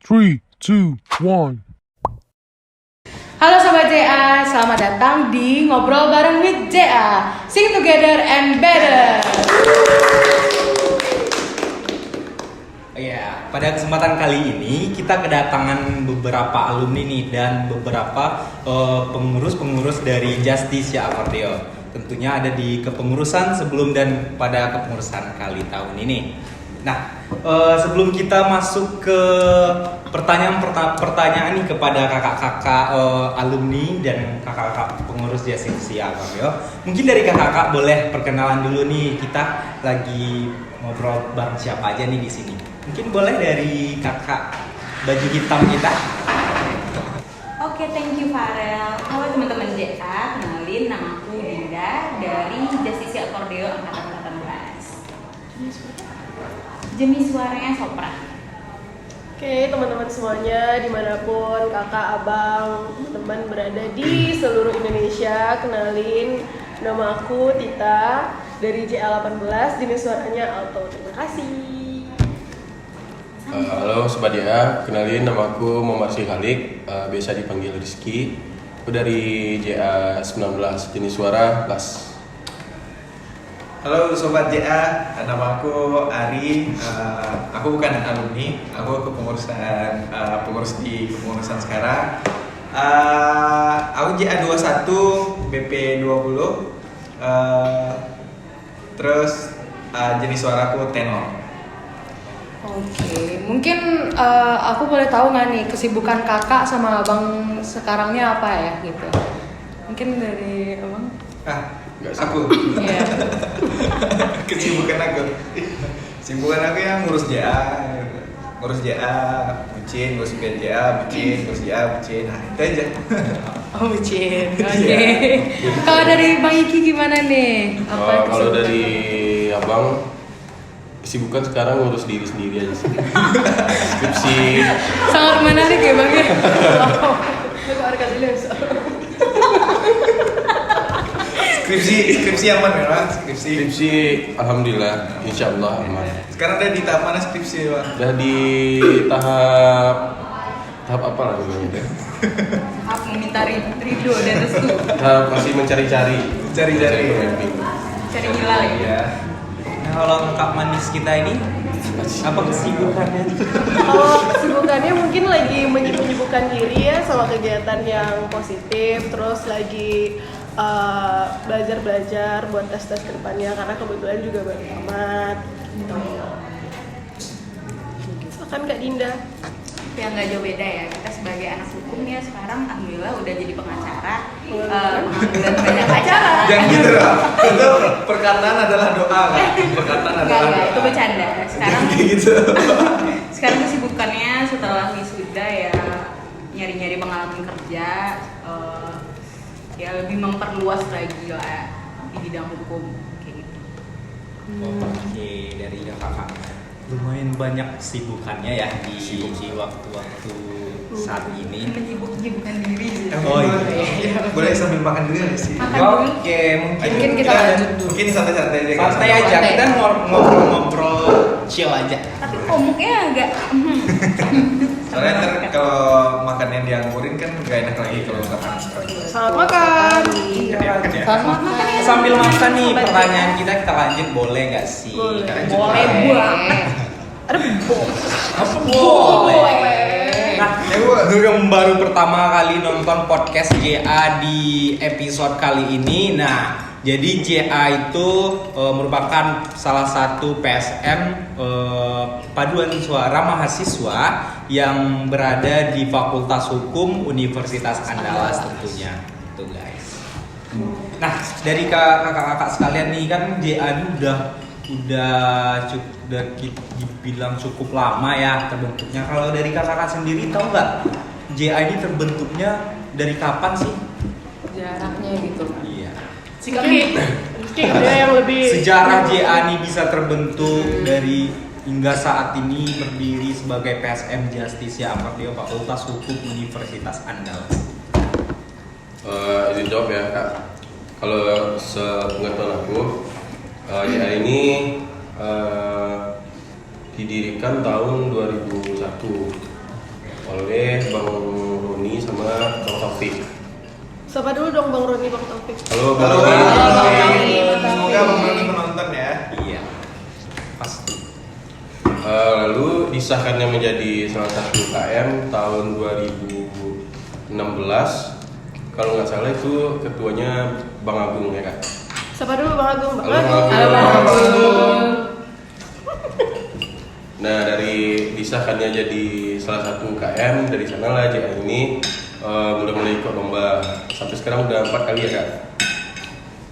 3, 2, 1. Halo Sobat JA, selamat datang di Ngobrol Bareng with JA. Sing together and better. Ya, pada kesempatan kali ini kita kedatangan beberapa alumni nih dan beberapa pengurus-pengurus dari Justicia Accordio. Tentunya ada di kepengurusan sebelum dan pada kepengurusan kali tahun ini. Nah, sebelum kita masuk ke pertanyaan nih kepada kakak-kakak alumni dan kakak-kakak pengurus Justicia Accordio, mungkin dari kakak-kakak boleh perkenalan dulu nih, kita lagi ngobrol bareng siapa aja nih di sini. Mungkin boleh dari kakak baju hitam kita. Oke, thank you Farel. Halo teman-teman JA, kenalin nama aku Dinda dari Justicia Accordio angkatan 18. Jenis suaranya sopran. Oke, teman-teman semuanya, dimanapun kakak, abang, teman-teman berada di seluruh Indonesia, kenalin nama aku Tita dari JA18, jenis suaranya alto. Terima kasih. Halo Sobat JA, kenalin nama aku Muhammad Syihalik, biasa dipanggil Rizky. Aku dari JA19, jenis suara bass. Halo Sobat JA, nama aku Ari. Aku bukan alumni, aku kepengurusan pengurus di kepengurusan sekarang. Aku JA21 BP20. Terus jenis suaraku tenor. Oke, mungkin aku boleh tahu nggak nih kesibukan kakak sama abang sekarangnya apa ya gitu? Mungkin dari abang? Aku. Iya. Kesibukan aku yang ngurus JA, bucin, ngurus JA, bucin, nah itu aja. Oh bucin, oke. Kalau dari Bang Iki gimana nih? Apa Kalau kesibukan? dari abang, kesibukan sekarang ngurus diri sendiri aja sih. Skripsi. Sangat menarik ya Bang ya. Skripsi aman ya Bang? Skripsi, alhamdulillah, insya Allah aman. Sekarang udah di tahap mana skripsi Bang? Udah di tahap apa lah namanya? Aku meminta ridho dan restu. Tahap masih mencari-cari. Cari-cari. Pemimpin. Cari hilal ya. Iya. Nah, kalau kakak manis kita ini apa kesibukannya? Kalau kesibukannya mungkin lagi menyibukkan diri ya sama kegiatan yang positif, terus lagi belajar buat tes kedepannya karena kebetulan juga baru tamat. Silakan Kak Dinda. Yang nggak jauh beda ya, kita sebagai anak hukum ya sekarang alhamdulillah udah jadi pengacara, pengangguran banyak acara. Jangan gitu loh. Itu perkataan adalah doa kan? Perkataan adalah Enggak, doa. itu bercanda. Sekarang gitu. sekarang kesibukannya setelah wisuda ya nyari-nyari pengalaman kerja, ya lebih memperluas lagi lah di bidang hukum kayak gitu. Oke, dari kakak lumayan banyak kesibukannya ya di waktu-waktu saat ini. Menyibukkan diri sih. Oh iya. Boleh sambil makan dulu nggak sih? Makan dulu. Oke, Mungkin kita lanjut dulu. Mungkin santai-santai aja. santai aja, kita ngobrol chill aja. Tapi komuknya agak Soalnya ntar kalau makan yang dianggurin kan nggak enak lagi kalau makan. Selamat makan. Selamat makan ya. Sambil makan nih pertanyaan kita lanjut boleh nggak sih? Boleh. Kita lanjut. boleh banget. Boleh. Nah, untuk yang baru pertama kali nonton podcast JA di episode kali ini, nah jadi JA itu merupakan salah satu PSM paduan suara mahasiswa yang berada di Fakultas Hukum Universitas Andalas tentunya, tuh guys. Nah dari kakak-kakak sekalian nih kan JA ini udah dibilang cukup lama ya terbentuknya. Kalau dari kakak sendiri tahu nggak JA ini terbentuknya dari kapan sih? Jaraknya gitu. Iya. Rizky ada yang lebih Sejarah JA ini bisa terbentuk dari hingga saat ini berdiri sebagai PSM Justicia Accordio Fakultas Hukum Universitas Andalas. Izin jawab ya Kak. Kalau sepengetahuan aku, JA ini didirikan tahun 2001 oleh Bang Roni sama Bang Taufik. Sapa dulu dong Bang Roni, Bang Taufik. Halo Bang Halo, Roni. semoga Bang Roni menonton ya. Iya. Pasti. Lalu disahkannya menjadi salah satu UKM tahun 2016. Kalau nggak salah itu ketuanya Bang Agung ya Kak. Sapa dulu Bang Agung. Bang Halo, Agung. Bang Bang Agung. Nah, dari disahkannya jadi salah satu UKM, dari sanalah JA ini mulai ikut lomba. Sampai sekarang udah 4 kali ya Kak?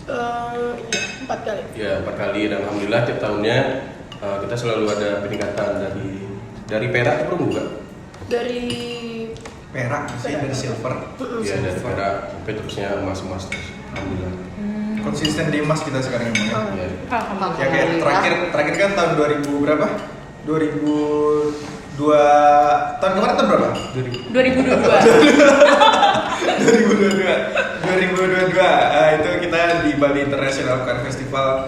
Iya, 4 kali. Ya 4 kali, dan alhamdulillah tiap tahunnya kita selalu ada peningkatan dari perak ke perunggu Kak? Dari Perak sih, dari silver. Iya, dari perak sampai terusnya emas terus. Alhamdulillah. Konsisten di emas kita sekarang ini ya. Ya. Ya kayak terakhir kan tahun 2000 berapa? 2002 tahun kemarin tahun berapa? 2022. Itu kita di Bali International Car Festival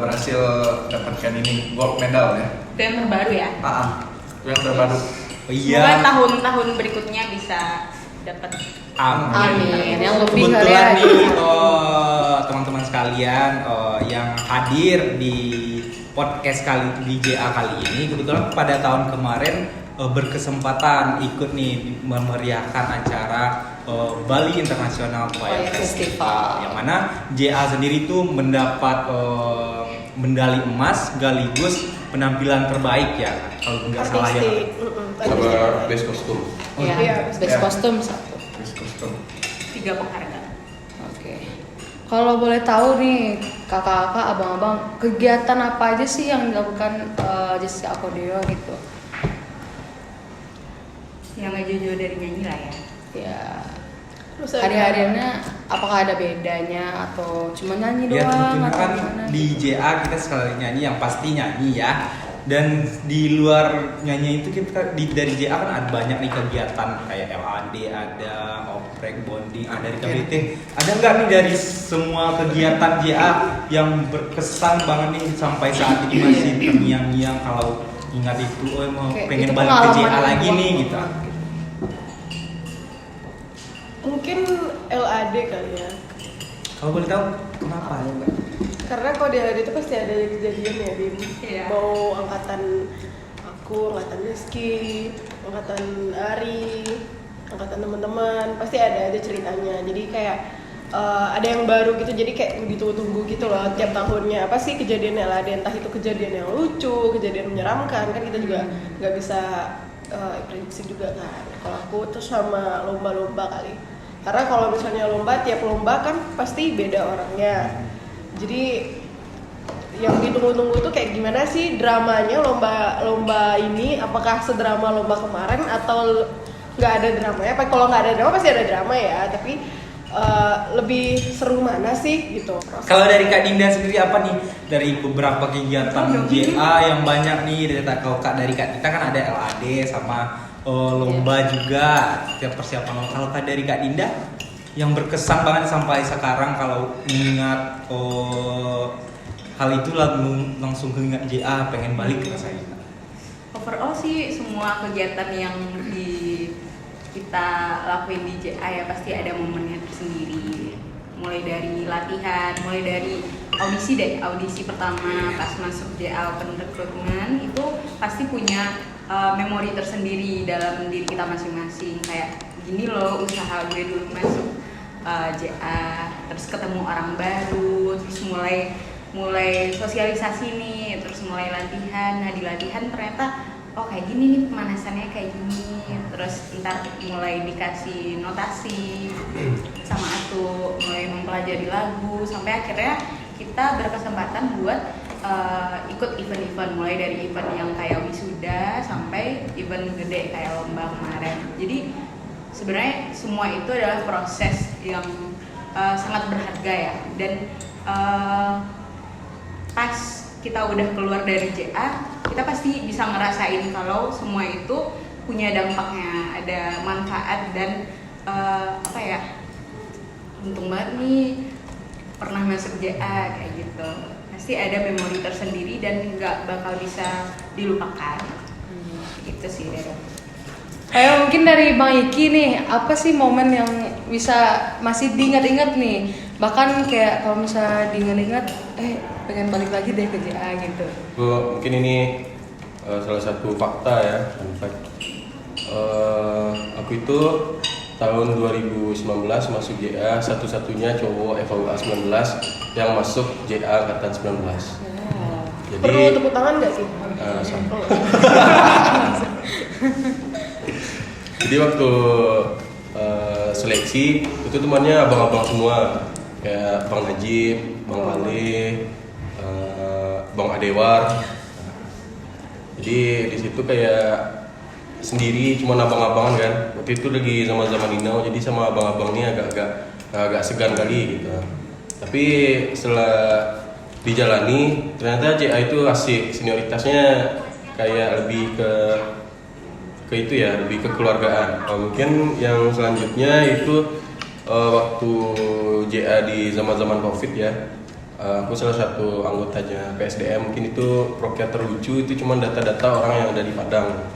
berhasil dapatkan ini gold medal ya. Itu yang terbaru ya. Itu yang terbaru. Oh, iya. Semoga tahun-tahun berikutnya bisa dapat. Amin. Yang lebih kali Kebetulan ya. nih teman-teman sekalian yang hadir di podcast di JA kali ini, kebetulan pada tahun kemarin berkesempatan ikut nih memeriahkan acara Bali International Choir Festival, yang mana JA sendiri tuh mendapat medali emas sekaligus penampilan terbaik ya, kalau nggak salah ya. artistik. Sama best kostum. Iya, Iya, best iya. kostum 1. Kostum. 3 penghargaan. Oke. Kalau boleh tahu nih kakak-kakak, abang-abang, kegiatan apa aja sih yang dilakukan Jessica Akordeo gitu? Yang nggak jauh-jauh dari nyanyi lah ya. Ya, Terus ada- hari-hariannya apakah ada bedanya atau cuma nyanyi Ya doang tentunya atau kan gimana? di JA kita sekali nyanyi, yang pasti nyanyi ya. Dan di luar nyanyi itu kita dari JA kan ada banyak nih kegiatan kayak LAD, ada oprek, bonding, ada rehabilitation. Ada nggak nih dari semua kegiatan JA yang berkesan banget nih sampai saat ini masih terngiang-ngiang kalau ingat itu, mau Oke, pengen itu balik ke pengalaman JA yang lagi buat nih apa? gitu. Mungkin LAD kali ya. Kalau boleh tahu kenapa? Karena kalau di LAD itu pasti ada kejadian ya, Dim. Iya. Mau angkatan aku, angkatan Rizky, angkatan Ari, angkatan teman-teman, pasti ada aja ceritanya. Jadi kayak ada yang baru gitu, jadi kayak ditunggu-tunggu gitu loh tiap tahunnya. Apa sih kejadian LAD, entah itu kejadian yang lucu, kejadian menyeramkan, kan kita juga nggak bisa prediksi juga kan. Kalau aku tuh sama lomba-lomba kali. Karena kalau misalnya lomba, tiap lomba kan pasti beda orangnya. Jadi yang ditunggu-tunggu tuh kayak gimana sih dramanya lomba ini, apakah sedrama lomba kemarin atau nggak ada dramanya? Kalau nggak ada drama pasti ada drama ya, tapi lebih seru mana sih gitu. Kalau dari Kak Dinda sendiri apa nih dari beberapa kegiatan JA yang banyak nih, kalau dari Kak Dinda kan ada LAD sama lomba juga, setiap persiapan lomba. Kalau dari Kak Dinda yang berkesan banget sampai sekarang kalau ingat hal itu langsung keinget JA, pengen balik ke masa itu. Overall sih semua kegiatan yang kita lakuin di JA ya pasti ada momennya tersendiri. Mulai dari latihan, mulai dari audisi pertama pas masuk JA Open Recruitment itu pasti punya memori tersendiri dalam diri kita masing-masing. Kayak gini loh usaha gue dulu masuk JA, terus ketemu orang baru, terus mulai sosialisasi nih, terus mulai latihan. Nah di latihan ternyata oh kayak gini nih pemanasannya kayak gini, terus ntar mulai dikasih notasi sama aku, mulai mempelajari lagu sampai akhirnya kita berkesempatan buat ikut event-event, mulai dari event yang kayak wisuda sampai event gede kayak lomba kemarin. Jadi sebenarnya semua itu adalah proses yang sangat berharga ya, dan pas kita udah keluar dari JA kita pasti bisa ngerasain kalau semua itu punya dampaknya, ada manfaat dan apa ya, untung banget nih pernah masuk JA kayak gitu. Pasti ada memori tersendiri dan nggak bakal bisa dilupakan. Gitu sih dari aku. Ayo mungkin dari Bang Iki nih, apa sih momen yang bisa masih diingat-ingat nih? Bahkan kayak kalau misalnya diingat-ingat, pengen balik lagi deh ke JA gitu. Mungkin ini salah satu fakta ya, fun fact. Aku itu tahun 2019 masuk JA, satu-satunya cowok FAUA 19 yang masuk JA angkatan 19. Jadi Perlu tepuk tangan nggak sih? Jadi waktu seleksi itu temannya abang-abang semua, kayak Bang Najib, Bang Pale, Bang Adewar. Jadi di situ kayak sendiri, cuma abang-abangan kan. Waktu itu lagi zaman-zaman Inau, jadi sama abang-abang ini agak segan kali gitu. Tapi setelah dijalani, ternyata JA itu asik, senioritasnya kayak lebih ke itu ya, lebih ke keluargaan. Mungkin yang selanjutnya itu waktu JA di zaman-zaman Covid ya. Aku salah satu anggotanya PSDM, mungkin itu proker terlucu itu cuma data-data orang yang ada di Padang.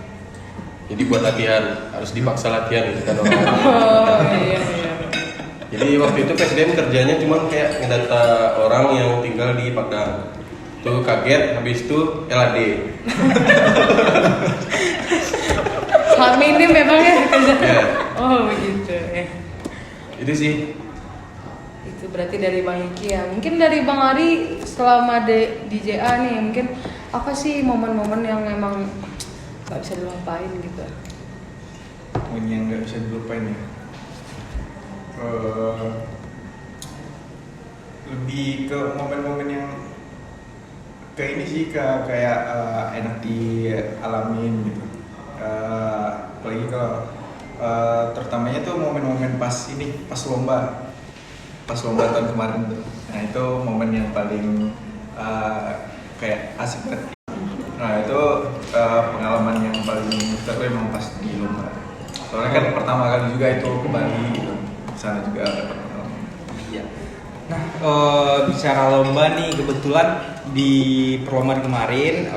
Jadi buat latihan, harus dipaksa latihan gitu kan orang. Iya. Jadi waktu itu PSDM kerjanya cuma kayak ngedata orang yang tinggal di Padang. Tuh kaget, habis itu LAD. Sangat minim memang ya kerja. Ya. Oh begitu ya. Itu sih. Itu berarti dari Bang Iki ya. Mungkin dari Bang Ari selama di JA nih, mungkin apa sih momen-momen yang emang gak bisa dilupain gitu? Momen yang nggak bisa dilupain ya. Lebih ke momen-momen yang kayak ini sih, kayak enak dialamin gitu. Apalagi kalau terutamanya tuh momen-momen pas lomba tahun kemarin tuh. Nah itu momen yang paling kayak asik banget. Nah itu pengalaman yang paling seru emang pas di lomba. Soalnya kan pertama kali juga itu ke Bali gitu. Sana juga dapat pengalaman. Iya. Nah, bicara lomba nih, kebetulan di perlombaan kemarin,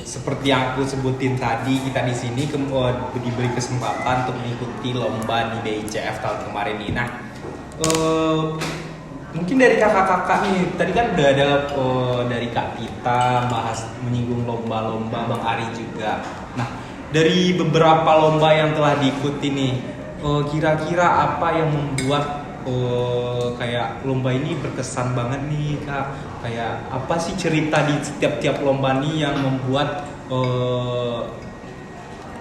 seperti yang aku sebutin tadi, kita di sini diberi kesempatan untuk mengikuti lomba di BICF tahun kemarin nih. Nah, mungkin dari kakak-kakak nih, tadi kan udah ada dari Kak Tita bahas menyinggung lomba-lomba, Bang Ari juga. Nah, dari beberapa lomba yang telah diikuti nih, kira-kira apa yang membuat kayak lomba ini berkesan banget nih Kak? Kayak apa sih cerita di setiap lomba nih yang membuat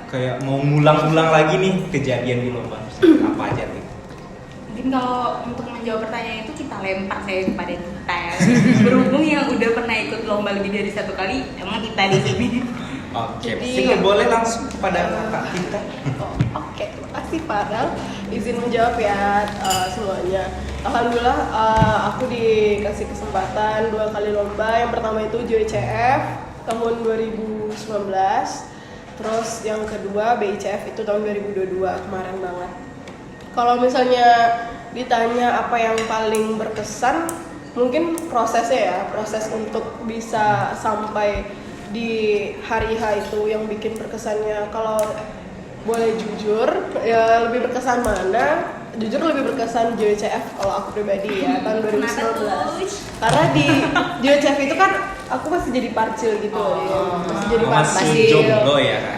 kayak mau ngulang-ulang lagi nih kejadian di lomba? Apa aja nih? Mungkin kalau untuk menjawab pertanyaan itu kita lempar saya kepada kita ya. Berhubung yang udah pernah ikut lomba lebih dari satu kali, emang kita di sini. Oke, Jadi- boleh langsung kepada Kak Tita. Oke, terima kasih Farel. Izin menjawab ya semuanya. Alhamdulillah aku dikasih kesempatan 2 kali lomba. Yang pertama itu JWCF tahun 2019. Terus yang kedua BICF itu tahun 2022, kemarin banget. Kalau misalnya ditanya apa yang paling berkesan, mungkin prosesnya ya, proses untuk bisa sampai di hari H itu yang bikin berkesannya. Kalau boleh jujur, ya lebih berkesan mana? Jujur lebih berkesan JWCF kalau aku pribadi ya, tahun 2019. Karena di JWCF itu kan aku masih jadi parcil gitu ya. Masih jadi Masih parcil. jomblo ya Kak?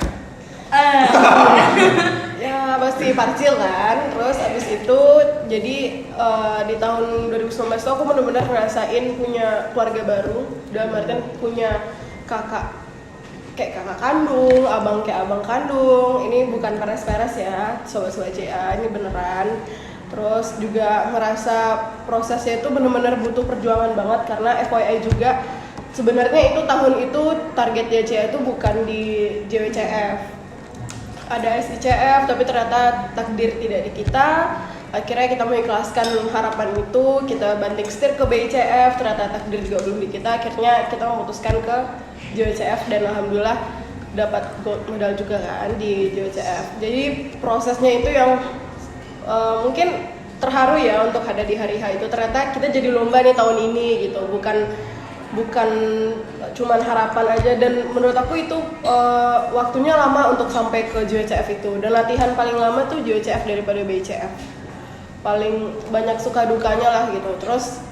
Ya pasti parcil kan. Terus abis itu jadi di tahun 2019 itu aku benar-benar ngerasain punya keluarga baru. Dalam artian punya kakak kayak kakak kandung, abang kayak abang kandung. Ini bukan peres-peres ya, sobat-sobat JA, ini beneran. Terus juga ngerasa prosesnya itu benar-benar butuh perjuangan banget, karena FYI juga sebenarnya itu tahun itu targetnya JA itu bukan di JWCF. Ada SICF tapi ternyata takdir tidak di kita. Akhirnya kita mengikhlaskan harapan itu, kita banting setir ke BICF, ternyata takdir juga belum di kita. Akhirnya kita memutuskan ke JWCF dan alhamdulillah dapat gold medal juga kan di JWCF. Jadi prosesnya itu yang mungkin terharu ya untuk ada di hari H itu. Ternyata kita jadi lomba nih tahun ini gitu, bukan bukan cuman harapan aja, dan menurut aku itu waktunya lama untuk sampai ke JWCF itu, dan latihan paling lama tuh JWCF daripada BICF, paling banyak suka dukanya lah gitu. Terus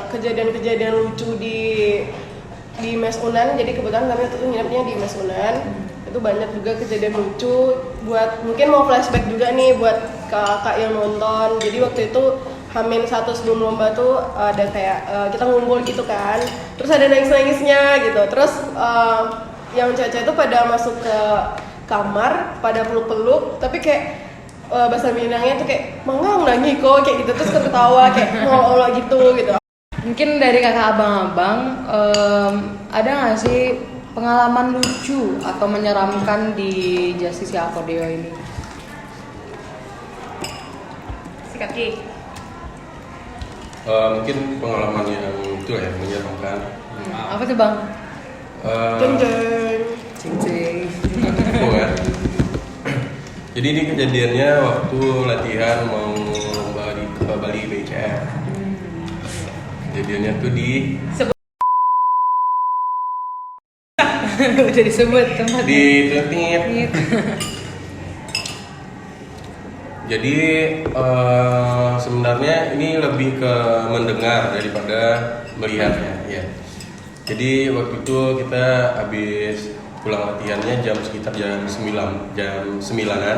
kejadian-kejadian lucu di Mes Unan, jadi kebetulan kami tuh nginepnya di Mes Unan, itu banyak juga kejadian lucu, buat mungkin mau flashback juga nih buat kakak yang nonton. Jadi waktu itu Hamin 1 sebelum lomba tuh ada kayak kita ngumpul gitu kan, terus ada nangis-nangisnya gitu, terus yang cewek-cewek itu pada masuk ke kamar, pada peluk-peluk, tapi kayak bahasa Minangnya tuh kayak mangang nangis kok kayak gitu, terus ketawa kayak ngolok gitu. Mungkin dari kakak abang-abang ada nggak sih pengalaman lucu atau menyeramkan di Justisi Akodeo ini? Sikat Ki. Mungkin pengalaman yang itu ya menyeramkan. Apa tuh bang? Jeng-jeng. Cincin. Ya. Jadi ini kejadiannya waktu latihan mau lomba di Bali BCF. Kejadiannya tuh di Udah disebut tempatnya. di Tengit. Jadi sebenarnya ini lebih ke mendengar daripada melihatnya ya. Jadi waktu itu kita habis pulang latihannya sekitar jam 9-an.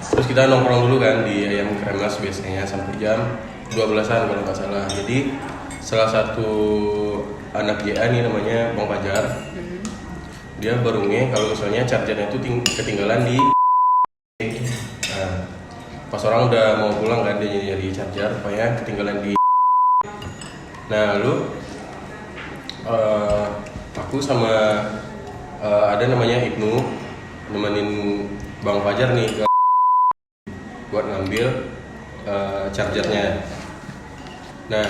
Terus kita nongkrong dulu kan di Ayam Kremas biasanya sampai jam 12-an kalau nggak salah. Jadi salah satu anak JA nih namanya Bang Fajar. Dia baru kalau misalnya chargernya itu ketinggalan di pas orang udah mau pulang kan, dia nyari charger supaya ketinggalan di. Nah lalu aku sama ada namanya Ibnu nemenin Bang Fajar nih buat ngambil chargernya. Nah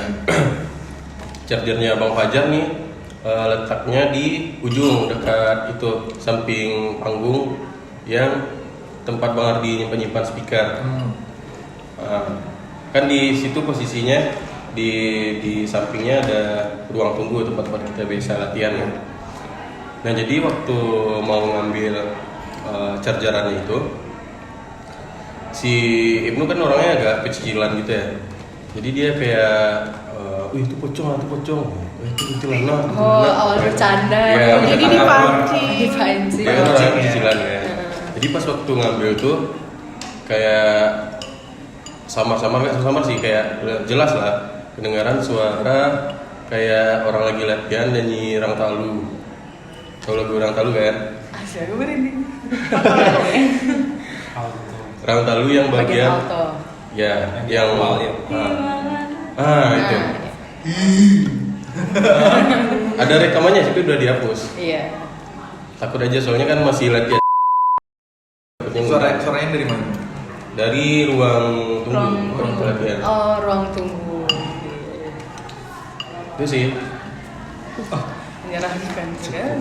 chargernya Bang Fajar nih letaknya di ujung dekat itu samping panggung yang tempat Bang Ardi nyimpan speaker. Kan di situ posisinya di sampingnya ada ruang tunggu tempat kita biasa latihan ya. Nah jadi waktu mau ngambil chargerannya itu, si Ibnu kan orangnya agak pecilan gitu ya. Jadi dia kayak, itu pocong. Itu kuntilanak. Oh, awal bercanda. Ya, Jadi Dipancing. dia kan orangnya pecicilan ya. Jadi pas waktu ngambil tuh kayak samar-samar sih, kayak jelas lah kedengaran suara kayak orang lagi latihan nyanyi Rang Talu. Tahu lagu Rang Talu kan? Asyik gue merinding. Rang Talu yang bagian auto. ya yang awal ya. Itu. Ada rekamannya tapi udah dihapus. Iya. Takut aja soalnya kan masih latihan. Suaranya dari mana? Dari ruang tunggu, ruang latihan. Oh, ruang tunggu. Itu sih. Menyenangkan kan?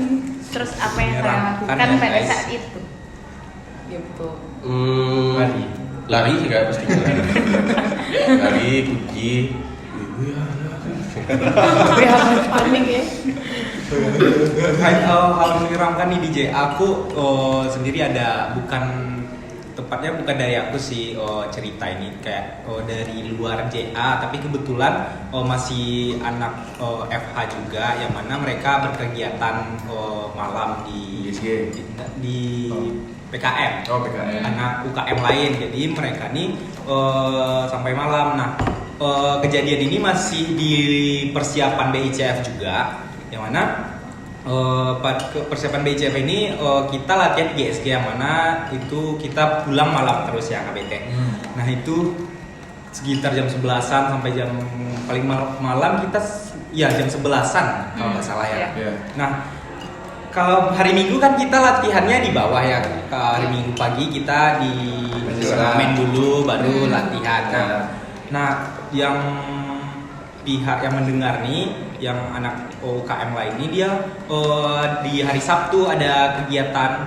Terus apa yang kalian Menyeramkan lakukan ya, pada guys. saat itu? Ya betul. Lari sih kan pasti. Lari, kunci. Panik ya. Terkait hal menyeramkan nih DJ, aku sendiri ada, tepatnya bukan dari aku sih cerita ini, kayak dari luar JA, tapi kebetulan masih anak FH juga, yang mana mereka berkegiatan malam di PKM. Oh, PKM. Anak UKM lain, jadi mereka nih sampai malam. Nah kejadian ini masih di persiapan BICF juga, yang mana persiapan BICF ini kita latihan di GSG, yang mana itu kita pulang malam terus ya KBT. Nah itu sekitar jam 11-an sampai jam paling malam kita ya jam 11-an kalau nggak salah ya. Nah kalau hari Minggu kan kita latihannya di bawah ya. Hari Minggu pagi kita di turnamen dulu baru latihan. Nah yang pihak yang mendengar nih, yang anak UKM lain ini, dia di hari Sabtu ada kegiatan,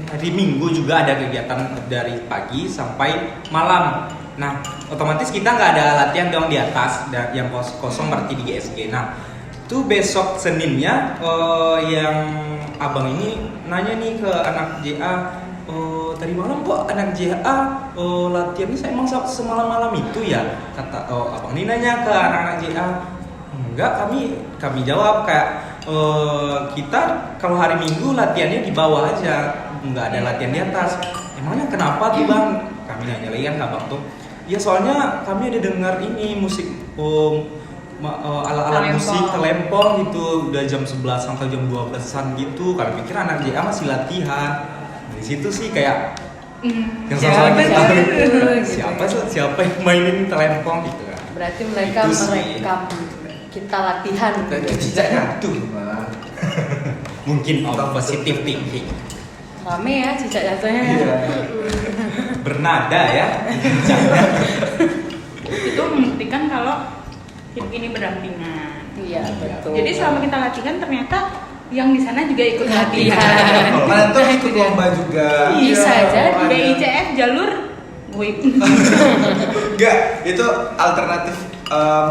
hari Minggu juga ada kegiatan dari pagi sampai malam. Nah otomatis kita nggak ada latihan dong di atas, yang kosong berarti di GSG. Nah Tuh besok Seninnya yang abang ini nanya nih ke anak JA, tadi malam kok anak JA latihannya saya emang semalam-malam itu ya? Kata abang ini nanya ke anak-anak JA. Enggak, kami jawab kayak kita kalau hari Minggu latihannya di bawah aja, nggak ada latihan di atas. Emangnya kenapa tuh bang? Kami nanya lagi kan ke abang tuh. Ya soalnya kami ada dengar ini musik alat-alat musik telempong gitu udah jam 11 sampai jam 12-an gitu. Kami pikir anak JA masih latihan. Di situ sih kayak yang sama kita siapa yang mainin telempong gitu kan. Berarti mereka Itu sih. merekam kita latihan. Cicaknya tuh gimana? Mungkin positive thinking. Rame ya cicak jatuhnya. Iya. Bernada ya. Itu membuktikan kalau hidup ini berdampingan. Iya betul. Jadi selama kita latihan ternyata yang di sana juga ikut latihan. Mana tuh ikut lomba juga. Bisa jadi. BICF jalur WIP. Enggak, itu alternatif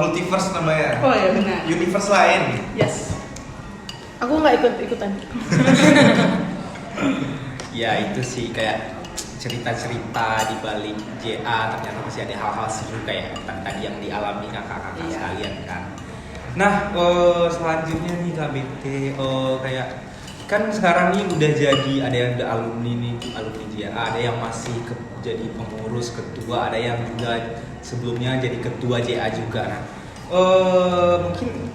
multiverse namanya. Oh ya benar. Universe lain. Yes. Aku nggak ikutan. Ya itu sih kayak cerita-cerita di balik JA ternyata masih ada hal-hal seru kayak tadi yang dialami kakak-kakak sekalian kan. Nah selanjutnya nih Kak BT kayak kan sekarang nih udah jadi ada yang udah alumni JA, ada yang masih jadi pengurus ketua, ada yang juga sebelumnya jadi ketua JA juga. Nah mungkin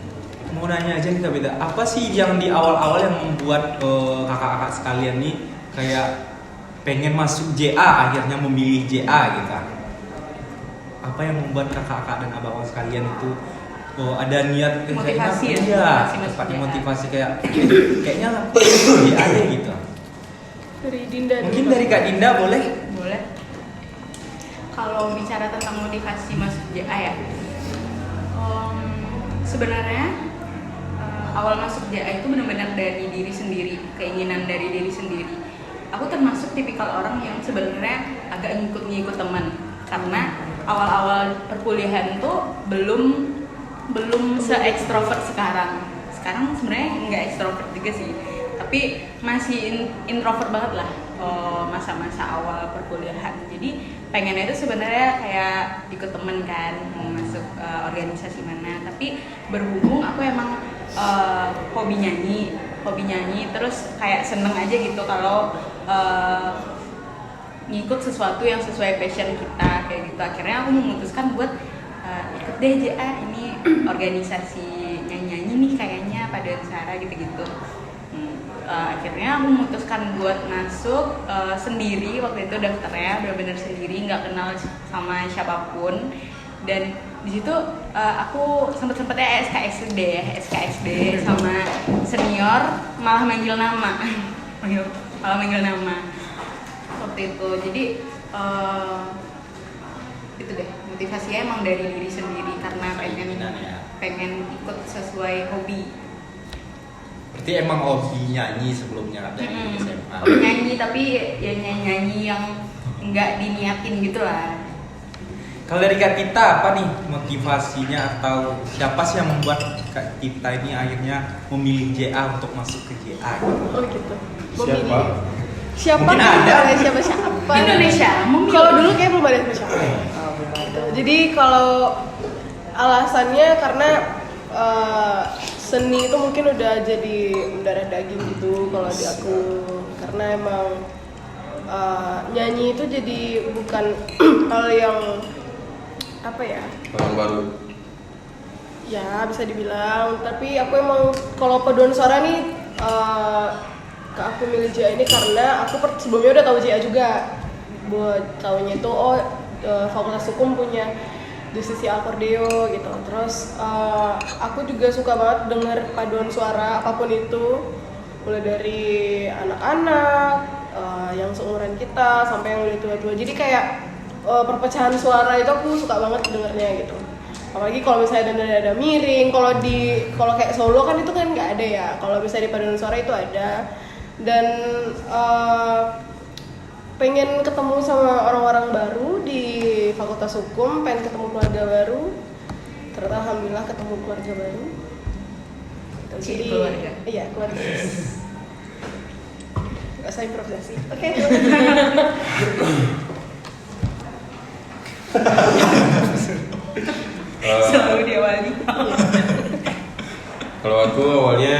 mau nanya aja nih Kak BT, apa sih yang di awal-awal yang membuat kakak-kakak sekalian nih kayak pengen masuk JA, akhirnya memilih JA gitu. Apa yang membuat kakak-kakak dan abang-abang sekalian itu ada niat Motivasi kayaknya, ya, seperti JA. motivasi kayaknya JA deh gitu. Dari Dinda. Mungkin dari Kak Dinda boleh? Boleh. Kalau bicara tentang motivasi masuk JA ya, sebenarnya awal masuk JA itu benar-benar dari diri sendiri, keinginan dari diri sendiri. Aku termasuk tipikal orang yang sebenarnya agak ngikut teman, karena awal-awal perkuliahan tuh belum se-ekstrovert sekarang. Sekarang sebenarnya nggak ekstrovert juga sih, tapi masih introvert banget lah masa-masa awal perkuliahan. Jadi pengennya itu sebenarnya kayak ikut temen kan, mau masuk organisasi mana. Tapi berhubung aku emang hobi nyanyi, terus kayak seneng aja gitu kalau ngikut sesuatu yang sesuai passion kita kayak gitu. Akhirnya aku memutuskan buat ikut deh JA, ini organisasi nyanyi nih kayaknya Paduan Suara gitu-gitu. Akhirnya aku memutuskan buat masuk sendiri. Waktu itu daftarnya benar-benar sendiri, nggak kenal sama siapapun. Dan di situ aku sempetnya SKSD sama senior malah manggil nama waktu itu. Jadi itu deh, motivasinya emang dari diri sendiri karena pengen ikut sesuai hobi. Berarti emang hobi nyanyi sebelumnya dari SMA. Nyanyi, tapi ya nyanyi yang nggak diniatin gitu lah. Kalau dari Kak Tita apa nih motivasinya, atau siapa sih yang membuat Kak Tita ini akhirnya memilih JA untuk masuk ke JA gitu? Oh gitu. Siapa? Siapa? Mungkin kan? ada. Siapa? Indonesia memilih. Kalau dulu kayak belum ada siapa. Jadi kalau alasannya karena seni itu mungkin udah jadi mendarah daging gitu kalau di aku, karena emang nyanyi itu jadi bukan hal yang apa ya, Orang baru. ya bisa dibilang. Tapi aku emang kalau paduan suara nih aku milih JA ini karena aku sebelumnya udah tahu JA juga. Buat tahunya itu Fakultas Hukum punya divisi akordeo gitu. Terus aku juga suka banget denger paduan suara apapun itu, mulai dari anak-anak yang seumuran kita sampai yang udah tua-tua. Jadi kayak perpecahan suara itu aku suka banget dengernya gitu. Apalagi kalau misalnya ada miring, kalau kayak solo kan itu kan nggak ada ya. Kalau misalnya di paduan suara itu ada. Dan pengen ketemu sama orang-orang baru di Fakultas Hukum, pengen ketemu keluarga baru. Ternyata alhamdulillah ketemu keluarga baru. gitu. Oke, Jadi keluarga. iya keluarga. Gak usah improvisasi. Oke. Selalu diawali. Kalau aku awalnya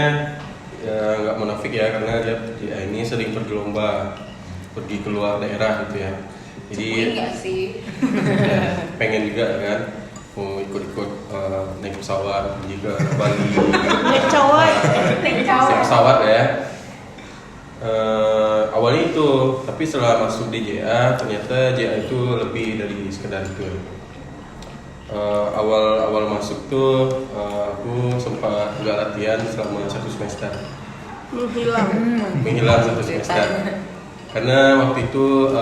ya nggak munafik ya, karena lihat dia ini sering pergi lomba, pergi keluar daerah gitu ya. Jadi Enggak sih. pengen juga kan mau ikut-ikut naik pesawat pergi ke Bali. Naik cowok. Naik Naik pesawat ya. Awalnya itu, tapi setelah masuk di JA ternyata JA itu lebih dari sekedar itu. Awal masuk tuh aku sempat nggak latihan selama 1 semester. Menghilang 1 semester. Karena waktu itu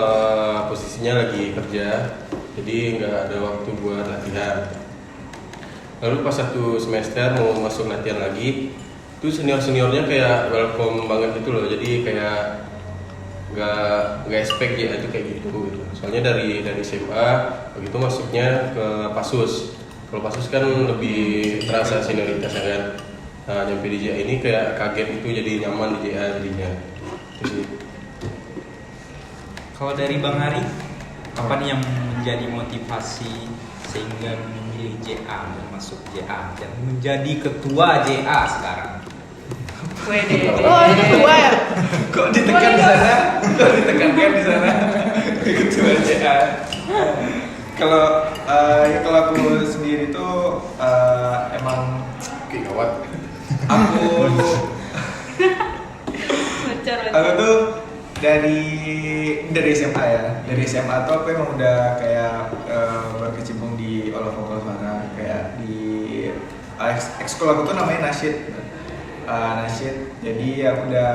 posisinya lagi kerja, jadi nggak ada waktu buat latihan. Lalu pas 1 semester mau masuk latihan lagi, tuh seniornya kayak welcome banget gitu loh. Jadi kayak nggak expect ya itu kayak gitu. Soalnya dari SMA begitu masuknya ke Pasus. Kalau Pasus kan lebih terasa senioritasnya kan. Nah, nyampe di JA ini kayak kaget itu, jadi nyaman di JA jadinya. Jadi Kalau dari Bang Ari, apa nih yang menjadi motivasi sehingga memilih JA dan masuk JA dan menjadi ketua JA sekarang? Oh itu ketua ya? Kok ditekan di sana? Kok ditekankan di sana? Ketua JA. Kalau kalau aku sendiri tuh emang gawat. aku tuh dari SMA ya. Dari SMA tuh aku emang udah kayak berkecimpung di olah vokal suara, kayak di ekskul aku tuh namanya nasyid. Nasyid. Jadi aku udah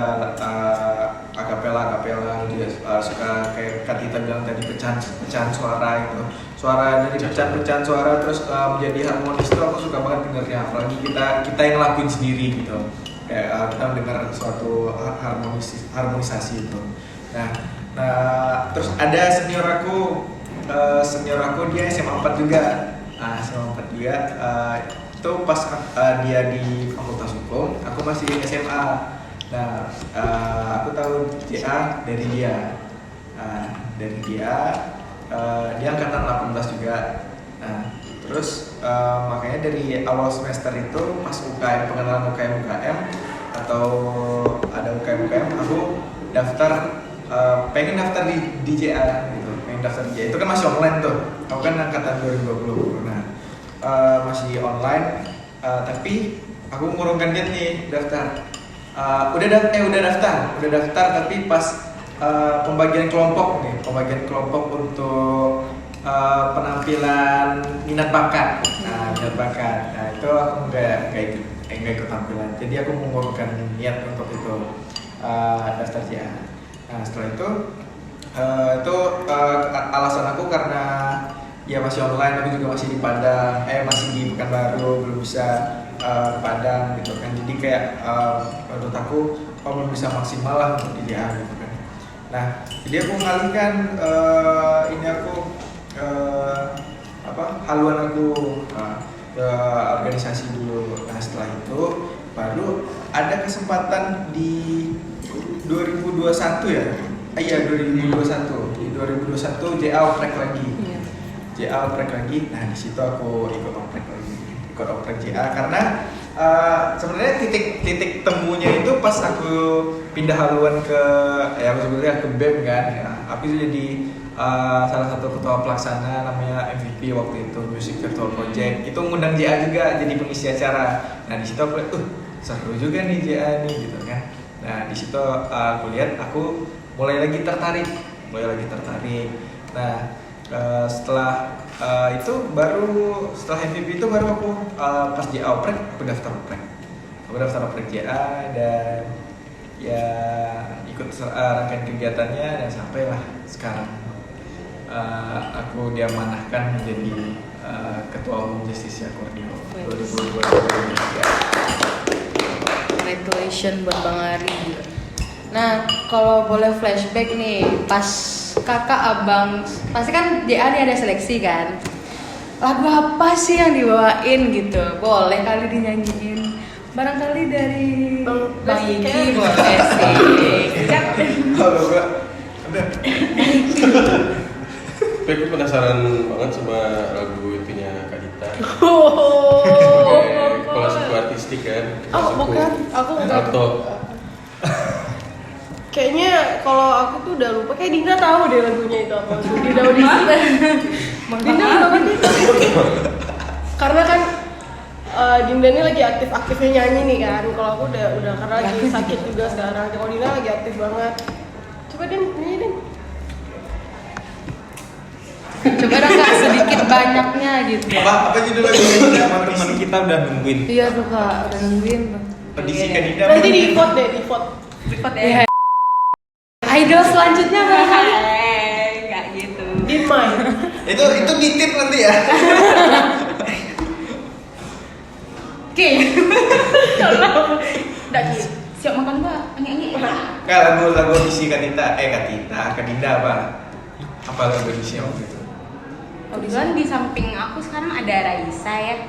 akapela dia suka kayak Kak Tita bilang tadi pecahan suara gitu. Suara dari pecahan suara terus menjadi harmonis tuh aku suka banget dengernya. Apalagi kita yang lakuin sendiri gitu. Kayak kita mendengar suatu harmonisasi itu. Nah terus ada senior aku dia SMA 4 juga. SMA 4 juga. Itu pas dia di Fakultas Hukum, aku masih SMA. Nah, aku tahu JA dari dia. Dia angkatan 18 juga. Nah, terus makanya dari awal semester itu pas UKM, pengenalan UKM atau ada UKM, aku pengen daftar di JA gitu. Pengen daftar di JA. Itu kan masih online tuh. Aku kan angkatan 2020. Nah, masih online, tapi aku ngurungkan niat nih daftar. Udah daftar, tapi pas pembagian kelompok untuk penampilan minat bakat. Nah itu aku nggak ikut tampilan. Jadi aku mengurungkan niat untuk itu daftar JA. Nah setelah itu alasan aku karena ya masih online, aku juga masih di Padang, masih di Pekanbaru, belum bisa ke Padang gitu kan. Jadi kayak menurut aku belum bisa maksimal lah untuk di JA gitu kan. Nah, jadi aku mengalihkan haluan aku ke organisasi dulu. Nah, setelah itu baru ada kesempatan di 2021 ya. Iya, 2021. Di 2021 JA oprek lagi. JA oprek lagi. Nah, di situ aku ikut oprek JA karena sebenarnya titik temunya itu pas aku pindah haluan ke aku sebetulnya ke BEM kan. Ya, aku jadi salah satu ketua pelaksana namanya MVP waktu itu, Music Virtual Project. Itu ngundang JA juga jadi pengisi acara. Nah, di situ aku lihat seru juga nih JA nih gitu kan. Nah, di situ aku lihat aku mulai lagi tertarik. Nah, setelah MVP itu baru aku pas JA oprek aku daftar oprek JA dan ya ikut rangkaian kegiatannya dan sampailah sekarang aku diamanahkan menjadi ketua umum Justisia Kordio 2022. Congratulations buat Bang Ari. Nah, kalau boleh flashback nih, pas kakak abang, pasti kan JA nih ada seleksi kan. Lagu apa sih yang dibawain gitu? Boleh kali dinyanyiin Barangkali dari Bang Iki Iki. boleh sih. Kalau gua udah Tapi aku penasaran banget sama lagu itunya Kak Dita. Oh. Sebagai kepala suku artistik kan. Kepala Oh, suku bukan. Aku bukan. alto. Kayaknya kalau aku tuh udah lupa. Kayak Dina tahu deh lagunya itu apa. Dina audisi. Dina kenapa nih? Karena kan Dinda ini lagi aktif-aktifnya nyanyi nih kan. Kalau aku udah karena lagi sakit juga sekarang. Kalau Dina lagi aktif banget. Coba Din, nyanyi Din. Coba dong Kak, sedikit banyaknya gitu. apa judul lagunya? Teman-teman kita udah nungguin. Iya tuh Kak, udah nungguin tuh. Audisi Kanida. Nanti di vote deh, di vote. Repot Iya. ya. Idol selanjutnya barangkali. Enggak gitu. Din main. Itu ditip nanti ya. Oke. Enggak gitu. Siap makan gua? Nyanyi. Enggak lagu audisi Kanita apa? Apa lagu audisi waktu itu? Kebetulan di samping aku sekarang ada Raisa ya.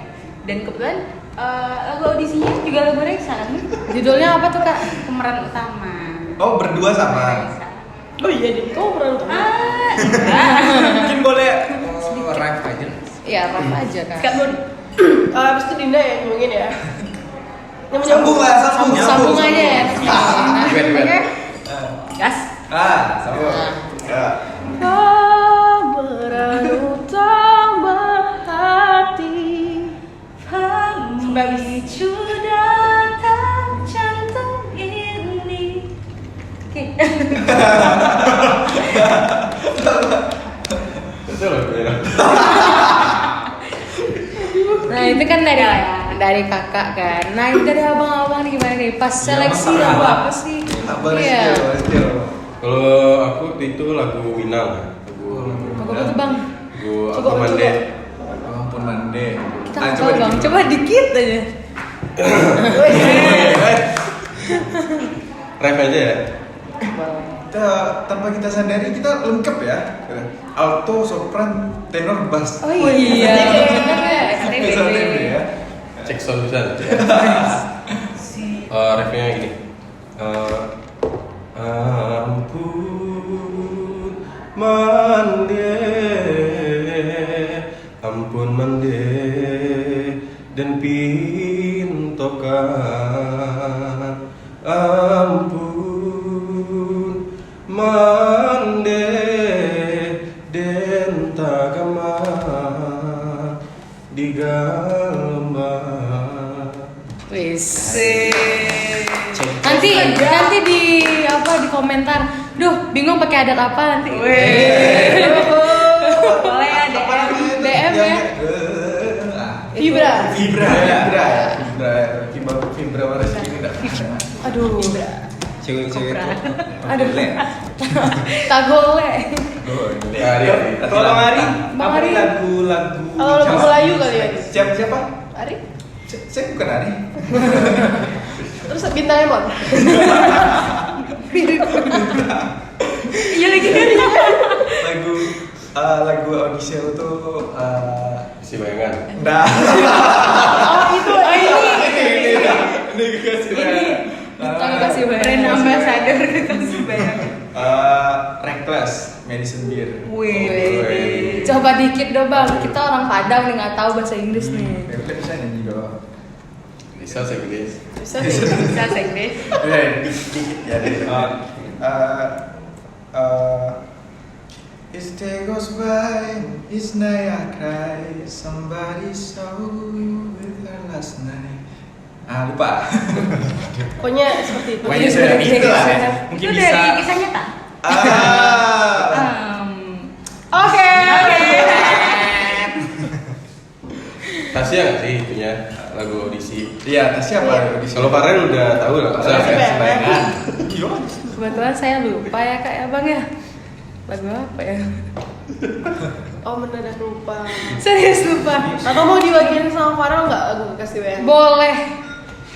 Dan kebetulan lagu audisinya juga lagu Raisa kan. Judulnya apa tuh Kak? Pemeran utama. Oh, berdua sama. Raisa. Oh iya Din, kamu pernah nonton? Mungkin boleh Rap aja. Iya, apa aja Kak. Kak Bon. Abis itu Dinda yang ngomongin ya. Yang Sambung lah, sambung. Sambung aja ya. Oke. Gas. Sambung. Ya. Pemeran utama hati. Memicu detak jantung ini. Oke. Itu lagunya. Nah itu kan dari kakak kan. Nah ini dari abang-abang nih gimana nih? Pas seleksi Iya, lagu Mas. apa sih? Abang Iya. Rizky. Kalau aku itu lagu Minang, lagu Lagu apa tuh bang? lagu Coba, Aku Mande. Ampun Mande. Kita nggak tahu bang. Coba dikit aja. Rap aja ya. Kita tanpa kita sadari kita lengkap ya. Alto, sopran, tenor, bass. Oh iya. Bener ya. STB ya. Cek sound bisa. Rapnya gini. Ampun mande, ampun mande, dan pintokan. Ampun mande, den tagama di gambar. Wis. Nanti di apa di komentar. Duh, bingung pakai adat apa nanti. Boleh ya Apa namanya? DM ya. Vibra. Vibra. Vibra waras ini enggak. Aduh. Cewek-cewek itu. Aduh. Boleh. Tagole. Tolong Ari. Bang Ari. Lagu-lagu. Oh, lagu Melayu kali ya. Siapa? Ari? Saya bukan Ari. Terus bintang Emon. Iya lagi kan. Lagu audisi itu Si bayangan. Nah. Oh itu Ini kasih Kita kasih Brand bayar. ambassador kasih bayar. Reckless Madison Beer. Wih. Coba dikit dong bang. Kita orang Padang nih nggak tahu bahasa Inggris nih. Reckless bisa nyanyi dong. Bisa saya guys. bisa sih. Bisa segde. Dikit ya. Each day goes by, each night I cry. Somebody saw you with her last night. Lupa. Pokoknya seperti itu. Pokoknya sudah itu lah ya. Itu Mungkin dari bisa. kisah nyata. Oke. Tasya nggak sih itunya lagu audisi? Iya, tes siapa audisi? Kalau Farel udah tahu lah. Sebayangan. Iya. Kebetulan saya lupa ya kak ya bang ya. Lagu apa ya? Oh mendadak lupa. Serius lupa. Atau mau diwakilin sama Farel nggak lagu kasih WN? Boleh.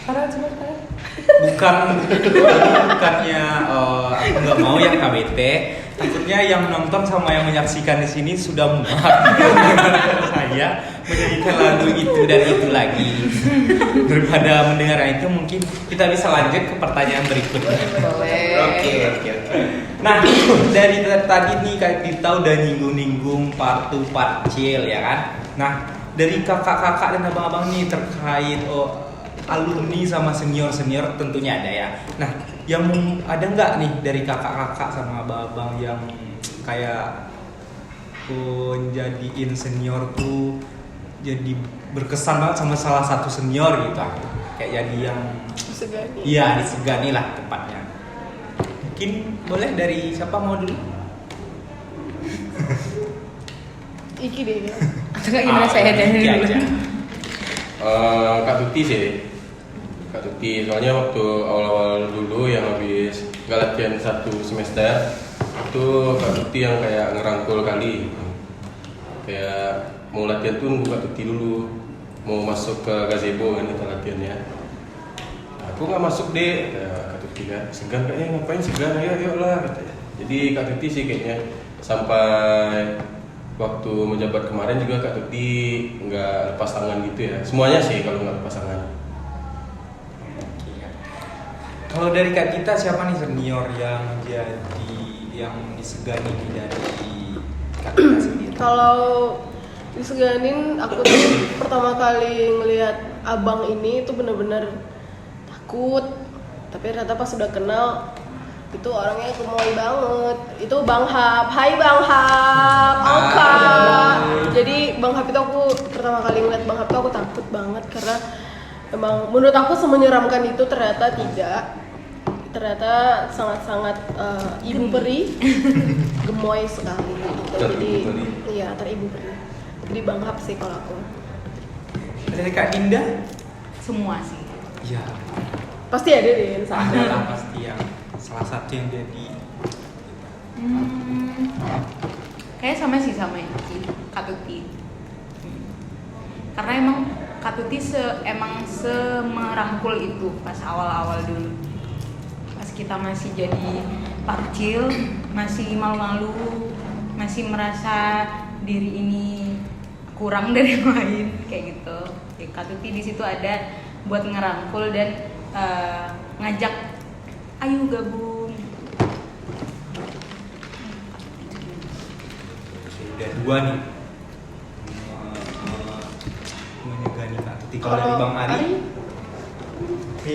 Farel coba Farel. Bukannya aku nggak mau ya KBT. Takutnya yang nonton sama yang menyaksikan di sini sudah muak dengan saya. menyanyikan lagu itu dan itu lagi. Daripada mendengar itu, mungkin kita bisa lanjut ke pertanyaan berikutnya. Boleh. Oke. Nah, dari tadi nih Kak Tita udah nyinggung-nyinggung part 2 part chill ya kan. Nah, dari kakak-kakak dan abang-abang nih terkait alumni sama senior-senior tentunya ada ya. Nah, yang ada nggak nih dari kakak-kakak sama abang-abang yang kayak jadiin senior tuh jadi berkesan banget sama salah satu senior gitu, kayak jadi yang Disegani. iya disegani lah tempatnya. Mungkin boleh dari siapa mau dulu? Iki deh ya. Atau nggak gimana saya dari Iki dulu? aja. Kak Tuti sih. Kak Tuti, soalnya waktu awal-awal dulu yang habis nggak latihan 1 semester itu Kak Tuti yang kayak ngerangkul kali. Kayak mau latihan tuh nunggu Kak Tuti dulu, mau masuk ke gazebo kan kita latihannya. Aku nggak masuk deh, kata Kak Tuti kan. Segan kayaknya, ngapain segan, ayo lah katanya. Jadi Kak Tuti sih kayaknya sampai waktu menjabat kemarin juga Kak Tuti nggak lepas tangan gitu ya. Semuanya sih kalau nggak lepas tangan. Kalau dari Kak Tita siapa nih senior yang jadi yang disegani dari Kak Tita sendiri? Kalau diseganin, aku tuh pertama kali ngelihat abang ini tuh bener-bener takut. Tapi ternyata pas sudah kenal, itu orangnya gemoy banget. Itu Bang Hap. Hai Bang Hap, Alka. Jadi Bang Hap itu aku pertama kali ngeliat Bang Hap itu aku takut banget karena emang menurut aku semenyeramkan itu, ternyata tidak. Ternyata sangat-sangat ibu peri, gemoy sekali gitu. Jadi Teribu peri. iya, teribu peri. Jadi Bang Hap sih kalau aku. Dari Kak Dinda? Semua sih. Iya. Pasti ada deh yang Ada salah. lah pasti yang salah satu yang jadi. Kayak sama sih sama Iki, Kak Tuti. Karena emang Kak Tuti emang semerangkul itu pas awal-awal dulu. Pas kita masih jadi parcil, masih malu-malu, masih merasa diri ini kurang dari yang lain kayak gitu. Ya, Kak Tuti di situ ada buat ngerangkul dan ngajak, ayo gabung. Udah 2 nih. Menyegani Kak Tuti. Kalau dari Bang Ari? Tapi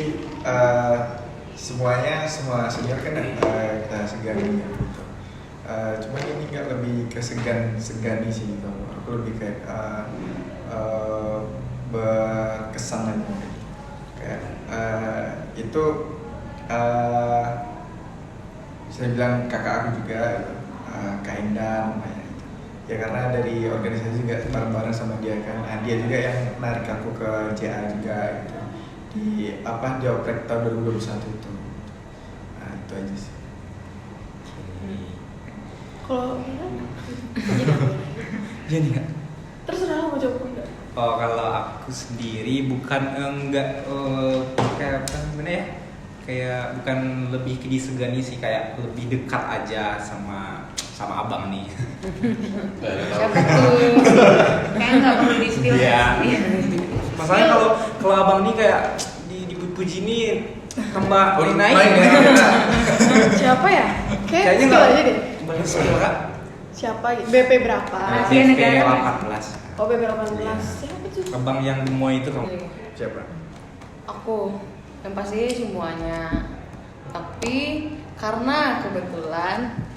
semua senior kan kita segani ya gitu. Cuma ini nggak lebih ke segani sih gitu. Aku lebih kayak berkesan aja. Kayak itu saya bilang kakak aku juga, Kak Endan namanya. Ya karena dari organisasi juga bareng-bareng sama dia kan. Nah, dia juga yang narik aku ke JA juga gitu. Di oprek tahun 2021 itu. Nah, itu aja sih. Kalau Jadi nggak? terserah mau jawab enggak. Oh, kalau aku sendiri bukan enggak kayak apa gimana ya? Kayak bukan lebih ke disegani sih, kayak lebih dekat aja sama abang nih. Siapa tuh? Kayak nggak perlu di spill. Iya. Masalahnya kalau abang nih kayak dipuji nih tambah naik. Siapa ya? Kayaknya Skill nggak aja deh. Bagus skill Kak. Siapa? BP berapa? Rahasia BP negara. 18. Oh, BP 18. Siapa tuh? Abang yang gemoy itu kamu. Siapa? Aku yang pasti semuanya. Tapi karena kebetulan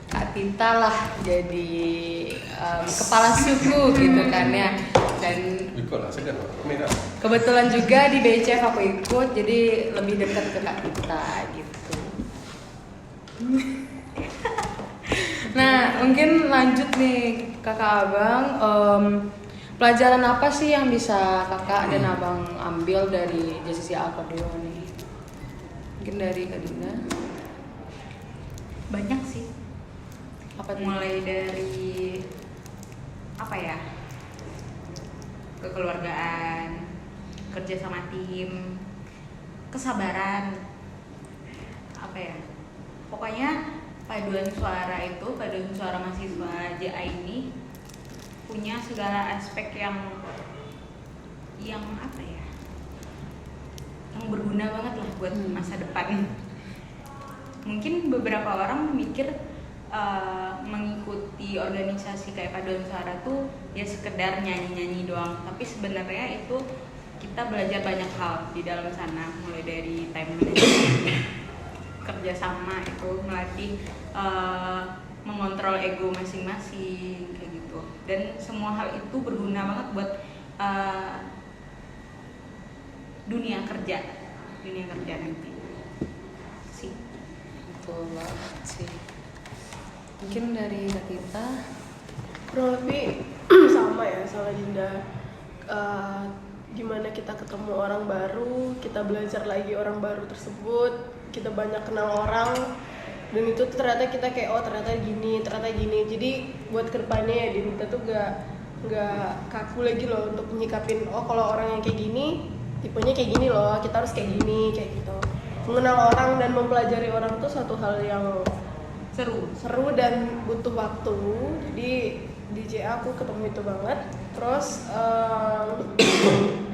Kak Tita lah jadi kepala suku gitu kan ya. Dan Ikut lah, segan lah. Merah. kebetulan juga di BCF aku ikut, jadi lebih dekat ke Kak Tita gitu. Nah, mungkin lanjut nih kakak abang, pelajaran apa sih yang bisa kakak dan abang ambil dari JCC Alka dulu nih? Mungkin dari Kak Dinda. Banyak sih. Apa tuh? Mulai dari apa ya, kekeluargaan, kerja sama tim, kesabaran, apa ya, pokoknya paduan suara mahasiswa JA ini punya segala aspek yang apa ya, yang berguna banget lah buat masa depan. Mungkin beberapa orang mikir mengikuti organisasi kayak paduan suara tuh ya sekedar nyanyi-nyanyi doang, tapi sebenarnya itu kita belajar banyak hal di dalam sana, mulai dari time management, kerjasama, itu melatih mengontrol ego masing-masing kayak gitu, dan semua hal itu berguna banget buat dunia kerja nanti sih. Betul banget sih. Mungkin dari Kak Tita. Kurang lebih sama ya sama Dinda. Gimana kita ketemu orang baru, kita belajar lagi orang baru tersebut, kita banyak kenal orang, dan itu tuh ternyata kita kayak oh ternyata gini. Jadi buat kedepannya ya Dinda tuh nggak kaku lagi loh untuk menyikapin oh kalau orang yang kayak gini tipenya kayak gini loh, kita harus kayak gini kayak gitu. Mengenal orang dan mempelajari orang tuh satu hal yang seru dan butuh waktu. Jadi di JA aku ketemu itu banget. Terus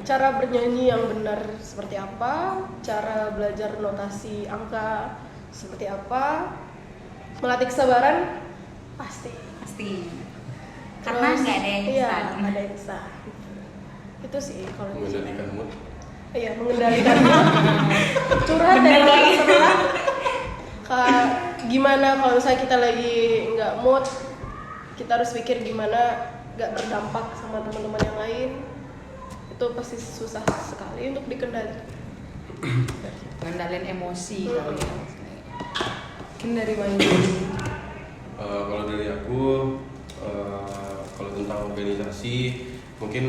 cara bernyanyi yang benar seperti apa, cara belajar notasi angka seperti apa, melatih kesabaran pasti. Karena nggak ada yang iya, instan. nggak ada yang instan. Itu sih kalau di JA. Mengendalikan mood. Iya, mengendalikan curhat ya terserah. Gimana kalau misalnya kita lagi nggak mood, kita harus pikir gimana nggak berdampak sama teman-teman yang lain. Itu pasti susah sekali untuk dikendalikan. Ngendalin emosi kali ya. Mungkin dari Manju. Kalau dari aku, kalau tentang organisasi, mungkin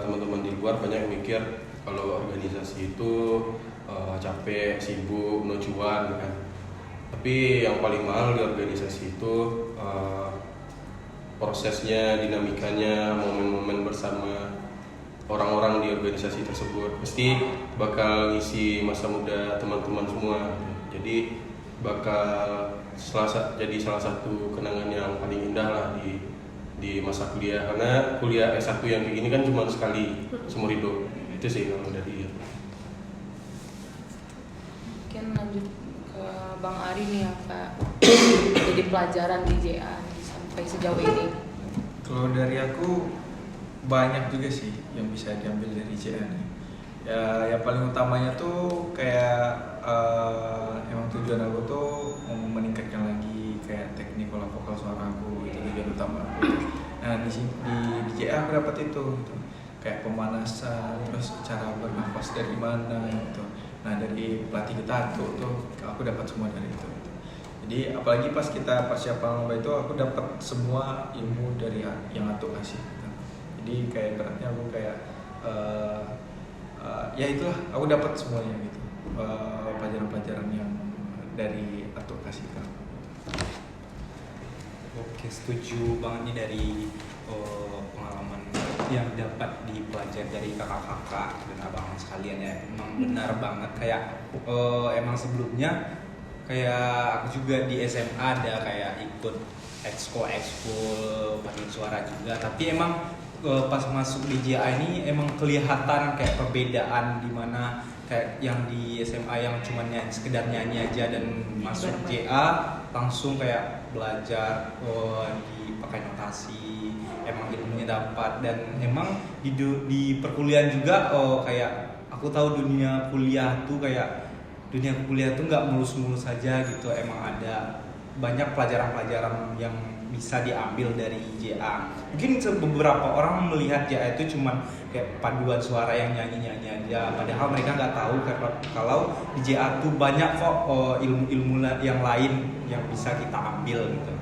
teman-teman di luar banyak yang mikir kalau organisasi itu capek, sibuk, no cuan kan. Tapi yang paling mahal di organisasi itu prosesnya, dinamikanya, momen-momen bersama orang-orang di organisasi tersebut. Pasti bakal ngisi masa muda teman-teman semua. Jadi bakal jadi salah satu kenangan yang paling indah lah di masa kuliah. Karena kuliah S1 yang kayak gini kan cuma sekali seumur hidup. Itu sih kalau dari Mungkin lanjut ke Bang Ari nih apa jadi pelajaran di JA sampai sejauh ini. Kalau dari aku banyak juga sih yang bisa diambil dari JA nih. Ya, yang paling utamanya tuh kayak emang tujuan aku tuh mau meningkatkan lagi kayak teknik vokal suara aku, itu tujuan utama aku. Nah di JA aku dapat itu gitu. Kayak pemanasan, terus cara bernafas dari mana gitu. Nah dari pelatih kita tuh aku dapat semua dari itu gitu. Jadi apalagi pas kita persiapan lomba itu aku dapat semua ilmu dari yang aku kasih gitu. Jadi kayak beratnya aku kayak ya itulah aku dapat semuanya gitu, pelajaran-pelajaran yang dari aku kasih ke aku. Oke, setuju banget nih dari pengalaman yang dapat dipelajari dari kakak-kakak dan abang sekalian ya. Emang benar banget kayak emang sebelumnya kayak aku juga di SMA ada kayak ikut ekskul paduan suara juga, tapi emang pas masuk di JA ini emang kelihatan kayak perbedaan di mana kayak yang di SMA yang cuma sekedar nyanyi aja dan masuk JA langsung kayak belajar dipakai notasi, emang ilmunya dapat. Dan emang di perkuliahan juga kayak aku tahu dunia kuliah tuh nggak mulus-mulus saja gitu, emang ada banyak pelajaran-pelajaran yang bisa diambil dari JA. Mungkin beberapa orang melihat JA itu cuman kayak paduan suara yang nyanyi-nyanyi aja, padahal mereka nggak tahu kalau di JA tuh banyak kok ilmu-ilmu yang lain yang bisa kita ambil gitu.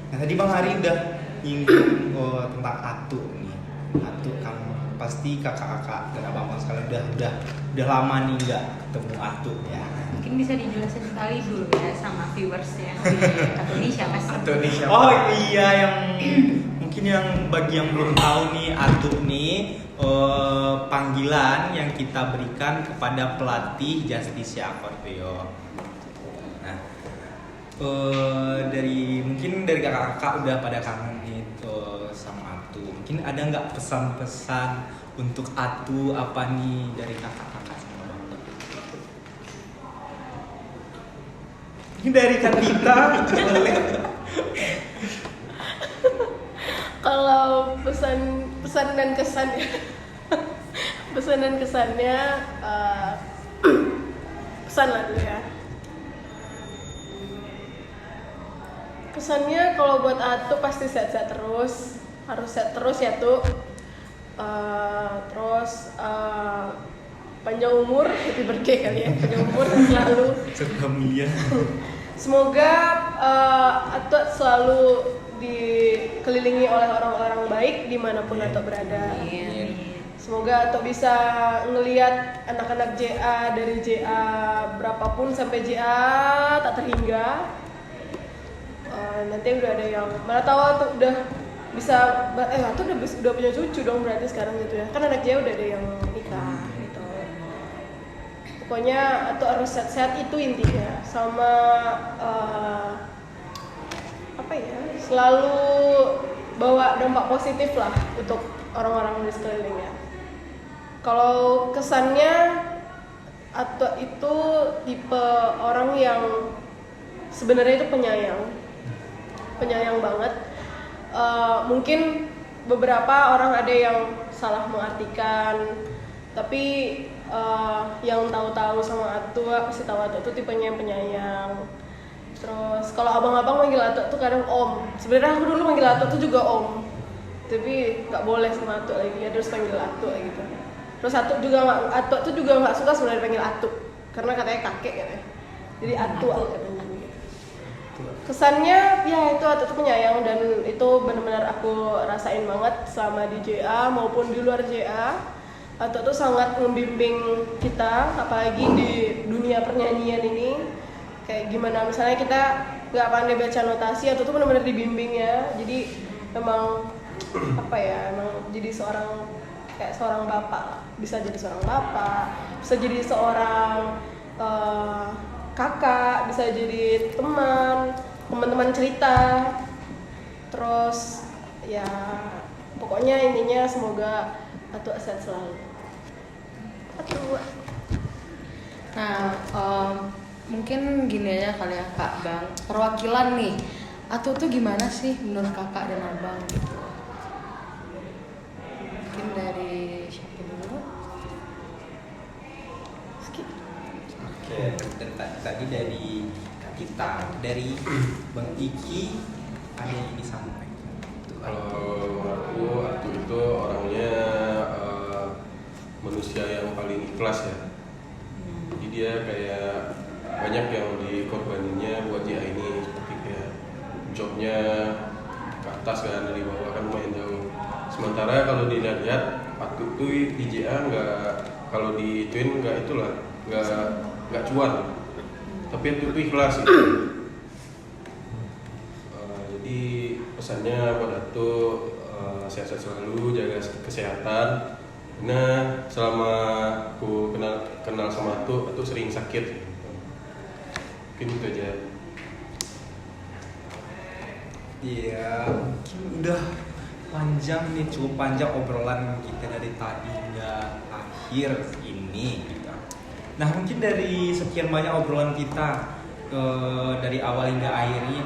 Nah tadi Bang Hari udah nyinggung tentang atu nih. Atu kan pasti kakak-kakak dan abang-abang sekalian udah lama nih nggak ketemu atu ya. Mungkin bisa dijelasin sekali dulu ya sama viewersnya. Atau ini siapa sih? Oh iya, yang mungkin yang bagi yang belum tahu nih, atu nih panggilan yang kita berikan kepada pelatih Justicia Akordeon. Nah, mungkin dari kakak-kakak udah pada kangen nih sama Atu. Mungkin ada nggak pesan-pesan untuk Atu apa nih dari kakak-kakak sama abang? Ini dari Kak Tita. Kalau pesan dan kesan pesan dan kesannya pesan lah dulu ya. Kesannya kalau buat Atu pasti sehat-sehat terus, harus sehat terus ya tuh. Terus panjang umur, happy birthday kali ya, panjang umur selalu. Semoga mulia. Semoga Atu selalu dikelilingi oleh orang-orang baik dimanapun Atu berada. Semoga Atu bisa ngelihat anak-anak JA dari JA berapapun sampai JA tak terhingga. Nanti udah ada yang malah tahu Atu udah bisa Atu udah punya cucu dong berarti sekarang gitu ya. Kan anak JA udah ada yang nikah gitu. Pokoknya Atu harus sehat-sehat itu intinya. Sama selalu bawa dampak positif lah untuk orang-orang di sekelilingnya. Kalau kesannya Atu itu tipe orang yang sebenarnya itu penyayang banget. Mungkin beberapa orang ada yang salah mengartikan, tapi yang tahu-tahu sama Atu pasti tahu Atu itu tipenya yang penyayang. Terus kalau abang-abang manggil Atu tuh kadang om. Sebenarnya aku dulu manggil Atu tuh juga om, tapi nggak boleh sama Atu lagi, ya terus panggil Atu gitu. Terus Atu tuh juga nggak suka sebenarnya panggil Atu karena katanya kakek katanya. Jadi Atu katanya gitu. Kesannya ya itu Atu tuh penyayang, dan itu benar-benar aku rasain banget selama di JA maupun di luar JA. Atu tuh sangat membimbing kita, apalagi di dunia pernyanyian ini. Kayak gimana misalnya kita nggak pandai baca notasi, Atu tuh benar-benar dibimbing ya. Jadi emang emang jadi seorang bapak lah. Bisa jadi seorang bapak, bisa jadi seorang kakak, bisa jadi teman-teman cerita. Terus ya pokoknya intinya semoga Atu sehat selalu. Atu. Nah, mungkin gini aja kali ya Kak Bang, perwakilan nih Atu tuh gimana sih menurut kakak dan abang gitu? Mungkin dari siapa dulu? Oke, tadi dari kita, dari Bang Iki ada yang disampaikan. Kalau aku Atu itu orangnya manusia yang paling ikhlas ya. Jadi dia kayak banyak yang dikorbaninnya buat dia ini, seperti kayak jobnya ke atas kan, dari bawah kan lumayan jauh. Sementara kalau dilihat Atu tuh di JA kalau di Twin nggak cuan, tapi Atu tuh ikhlas gitu. Jadi pesannya buat Atu sehat-sehat selalu, jaga kesehatan. Nah, selama aku kenal sama Atu sering sakit. Mungkin itu aja. Iya, mungkin udah panjang nih, cukup panjang obrolan kita dari tadi hingga akhir ini gitu. Nah, mungkin dari sekian banyak obrolan kita dari awal hingga akhir ini,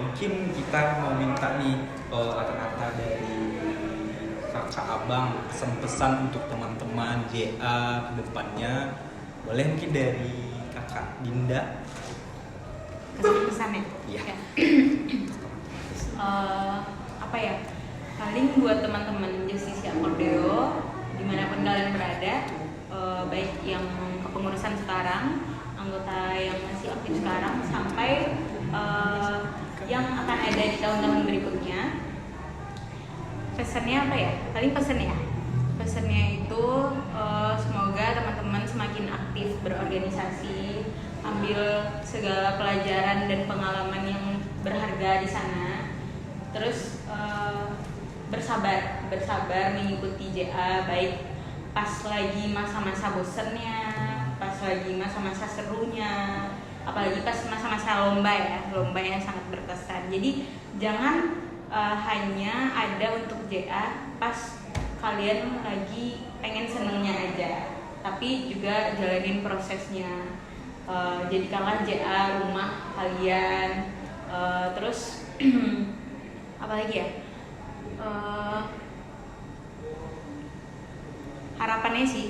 mungkin kita mau minta nih kata-kata dari kakak abang, pesan-pesan untuk teman-teman JA ke depannya. Boleh mungkin dari kakak Dinda. Kesan-kesannya? Iya. Paling buat teman-teman JCC Akordeo dimanapun kalian berada, baik yang kepengurusan sekarang, anggota yang masih aktif sekarang, sampai yang akan ada di tahun-tahun berikutnya. Pesannya paling pesannya itu semoga teman-teman semakin aktif berorganisasi, ambil segala pelajaran dan pengalaman yang berharga di sana. Terus bersabar mengikuti JA, baik pas lagi masa-masa bosennya, pas lagi masa-masa serunya, apalagi pas masa-masa lomba yang sangat berkesan. Jadi jangan hanya ada untuk JA pas kalian lagi pengen senengnya aja, tapi juga jalanin prosesnya. Jadikanlah JA rumah kalian. Terus apa lagi ya?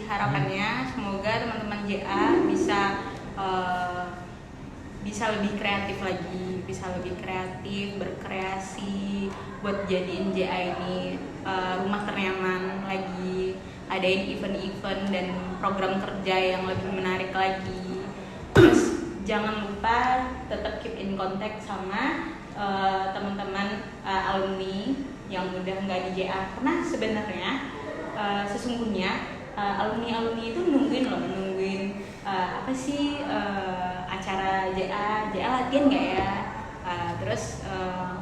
Harapannya semoga teman-teman JA bisa lebih kreatif lagi, berkreasi buat jadiin JA ini rumah ternyaman lagi, adain event-event dan program kerja yang lebih menarik lagi. Terus jangan lupa tetap keep in contact sama teman-teman alumni yang udah nggak di JA, karena sebenarnya sesungguhnya alumni itu nungguin apa sih acara JA latihan nggak ya, terus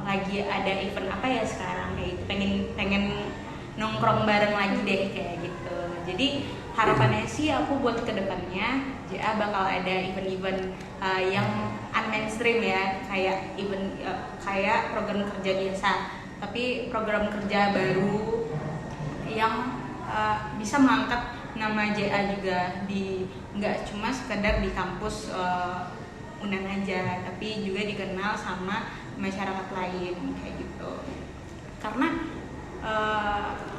lagi ada event apa ya sekarang, kayak gitu, pengen nongkrong bareng lagi deh kayak gitu. Jadi harapannya sih aku buat kedepannya JA bakal ada event-event yang unmainstream ya, kayak event kayak program kerja biasa, tapi program kerja baru yang bisa mengangkat nama JA juga, nggak cuma sekedar di kampus Unan aja, tapi juga dikenal sama masyarakat lain kayak gitu. Karena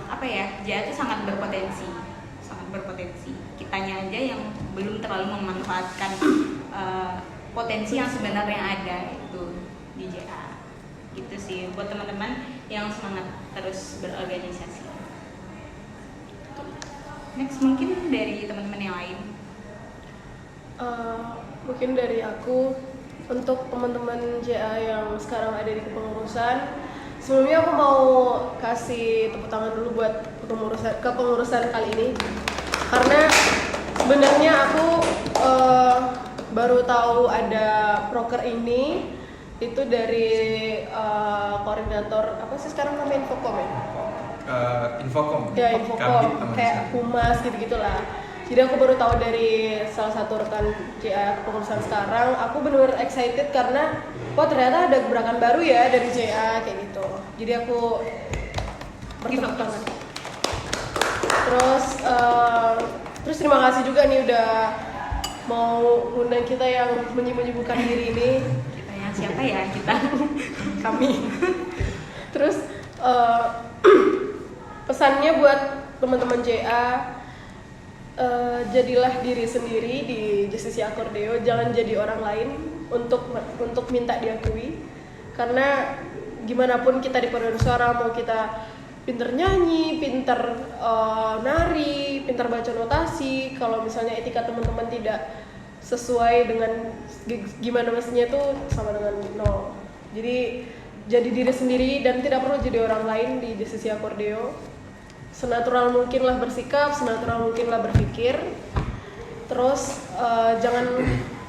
apa ya, JA itu sangat berpotensi. Kitanya aja yang belum terlalu memanfaatkan potensi yang sebenarnya ada itu di JA. Gitu sih buat teman-teman yang semangat terus berorganisasi. Next mungkin dari teman-teman yang lain. Mungkin dari aku, untuk teman-teman JA yang sekarang ada di kepengurusan, sebelumnya aku mau kasih tepuk tangan dulu buat kepengurusan kali ini, karena sebenarnya aku baru tahu ada proker ini itu dari koordinator apa sih sekarang namanya, Infokom ya? Infokom. Ya, Infokom, kayak humas gitu-gitulah. Jadi aku baru tahu dari salah satu rekan JA kepengurusan sekarang. Aku benar-benar excited karena ternyata ada gebrakan baru ya dari JA kayak gitu. Jadi aku bertepuk tangan. Terus terima kasih juga nih udah mau undang kita yang menyibukkan diri ini. Kita yang siapa ya kita? Kami. Terus pesannya buat teman-teman JA, jadilah diri sendiri di JCC Akordeo, jangan jadi orang lain untuk minta diakui. Karena gimana pun kita di paduan suara, mau kita pinter nyanyi, pinter nari, pinter baca notasi, kalau misalnya etika teman-teman tidak sesuai dengan gimana mestinya, itu sama dengan nol. Jadi jadi diri sendiri dan tidak perlu jadi orang lain di JCC Akordeo. Senatural mungkinlah bersikap, senatural mungkinlah berpikir. Terus jangan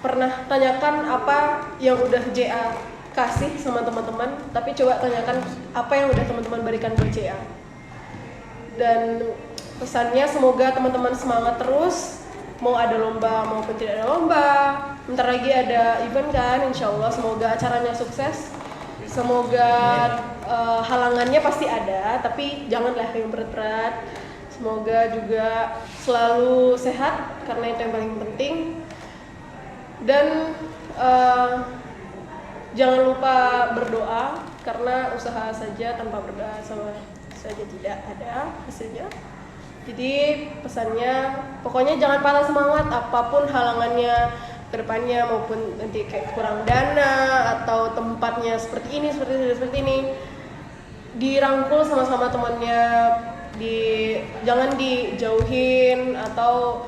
pernah tanyakan apa yang udah JA kasih sama teman-teman, tapi coba tanyakan apa yang udah teman-teman berikan ke JA. Dan pesannya semoga teman-teman semangat terus, mau ada lomba maupun tidak ada lomba. Bentar lagi ada event kan, insya Allah semoga acaranya sukses. Semoga halangannya pasti ada, tapi janganlah yang berat-berat. Semoga juga selalu sehat, karena itu yang paling penting. Dan jangan lupa berdoa, karena usaha saja tanpa berdoa sama saja tidak ada hasilnya. Jadi pesannya, pokoknya jangan patah semangat apapun halangannya kedepannya, maupun nanti kayak kurang dana atau tempatnya seperti ini, dirangkul sama-sama temannya, jangan dijauhin atau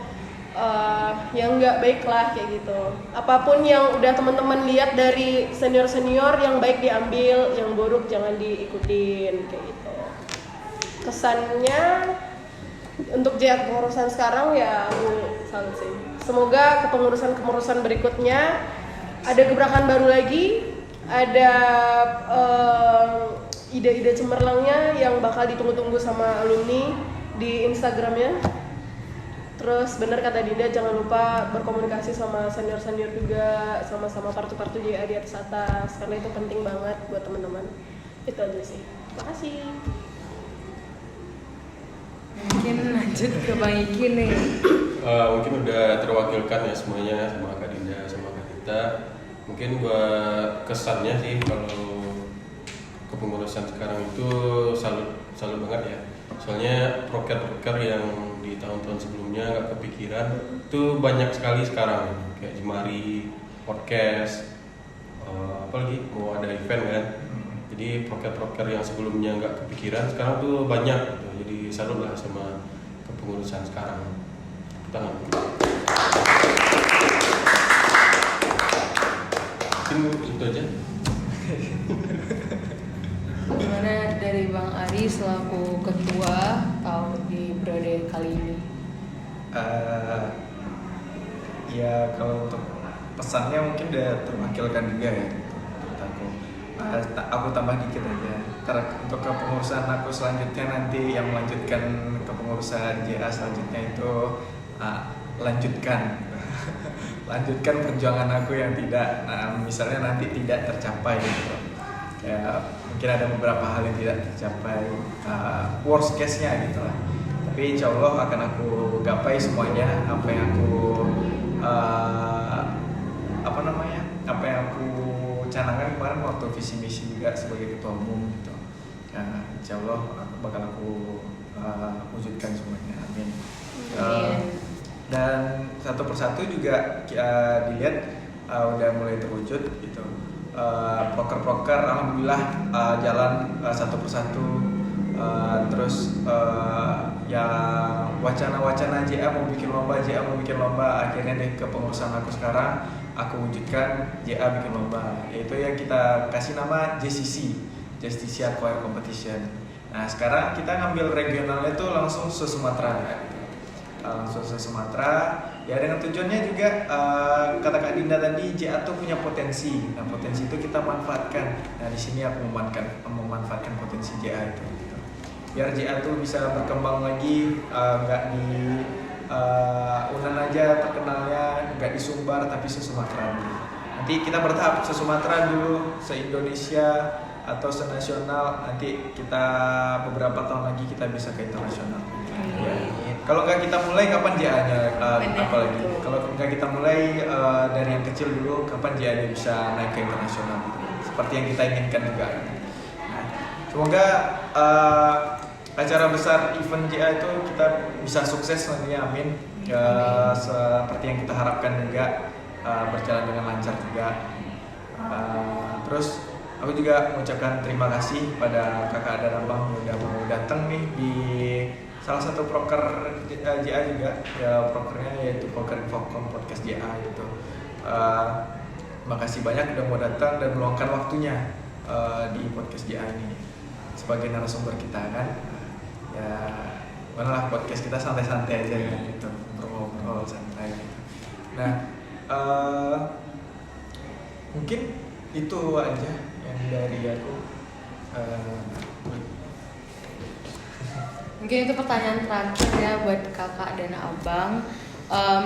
yang nggak baik lah kayak gitu. Apapun yang udah teman-teman lihat dari senior-senior yang baik diambil, yang buruk jangan diikutin kayak gitu. Kesannya untuk JA kepengurusan sekarang ya aku salut sih. Semoga kepengurusan berikutnya ada gebrakan baru lagi, ada ide-ide cemerlangnya yang bakal ditunggu-tunggu sama alumni di Instagramnya. Terus benar kata Dinda, jangan lupa berkomunikasi sama senior-senior juga, sama-sama partu-partu JA di atas, karena itu penting banget buat teman-teman. Itu aja sih. Makasih. Mungkin lanjut ke Bang Iki nih. Mungkin udah terwakilkan ya semuanya sama Kak Dinda sama Kak Dita. Mungkin buat kesannya sih kalau kepengurusan sekarang itu salut banget ya. Soalnya proker yang di tahun-tahun sebelumnya nggak kepikiran itu banyak sekali sekarang, kayak Jemari, podcast, apalagi mau ada event kan. Jadi proker yang sebelumnya nggak kepikiran sekarang tuh banyak gitu. Jadi salut lah sama kepengurusan sekarang. Tangan. Mungkin itu aja. Gimana dari Bang Ari selaku ketua di periode kali ini? Ya kalau untuk pesannya mungkin udah terwakilkan juga ya menurut aku. Aku tambah dikit aja. Untuk kepengurusan aku selanjutnya nanti yang melanjutkan kepengurusan JA selanjutnya itu lanjutkan perjuangan aku yang tidak misalnya nanti tidak tercapai gitu. Ya, mungkin ada beberapa hal yang tidak tercapai, worst case-nya gitu lah. Tapi insya Allah akan aku gapai semuanya apa yang aku apa yang aku canangkan kemarin waktu visi misi juga sebagai ketua umum gitu. Ya, insya Allah bakal aku wujudkan semuanya, amin. Dan satu persatu juga dilihat udah mulai terwujud gitu. Proker alhamdulillah jalan satu persatu. Terus yang wacana JA mau bikin lomba akhirnya deh kepengurusan aku sekarang aku wujudkan JA bikin lomba, yaitu yang kita kasih nama JCC, Justicia Choir Competition. Nah sekarang kita ngambil regionalnya tuh langsung se Sumatera gitu. Langsung se Sumatera ya, dengan tujuannya juga kata Kak Dinda tadi, JA tuh punya potensi. Nah potensi itu kita manfaatkan. Nah di sini aku memanfaatkan potensi JA itu gitu. Biar JA tuh bisa berkembang lagi, nggak di Unan aja terkenalnya, nggak di Sumbar tapi se Sumatera dulu. Nanti kita bertahap se Sumatera dulu, se Indonesia atau se nasional. Nanti kita beberapa tahun lagi kita bisa ke internasional. Ya. Kalau nggak kita mulai, kapan JA-nya? Apalagi kalau nggak kita mulai dari yang kecil dulu, kapan JA-nya bisa naik ke internasional? Seperti yang kita inginkan juga. Nah, semoga acara besar event JA itu kita bisa sukses nantinya, amin. Seperti yang kita harapkan juga, berjalan dengan lancar juga. Terus aku juga mengucapkan terima kasih pada kakak dan abang yang udah mau datang nih di salah satu proker JA juga, ya prokernya yaitu proker Infocom Podcast JA gitu. Makasih banyak udah mau datang dan meluangkan waktunya di podcast JA ini sebagai narasumber kita kan. Ya manalah podcast kita santai-santai aja gitu, ngobrol santai gitu. Nah mungkin itu aja yang dari aku. Mungkin itu pertanyaan terakhir ya buat kakak dan abang.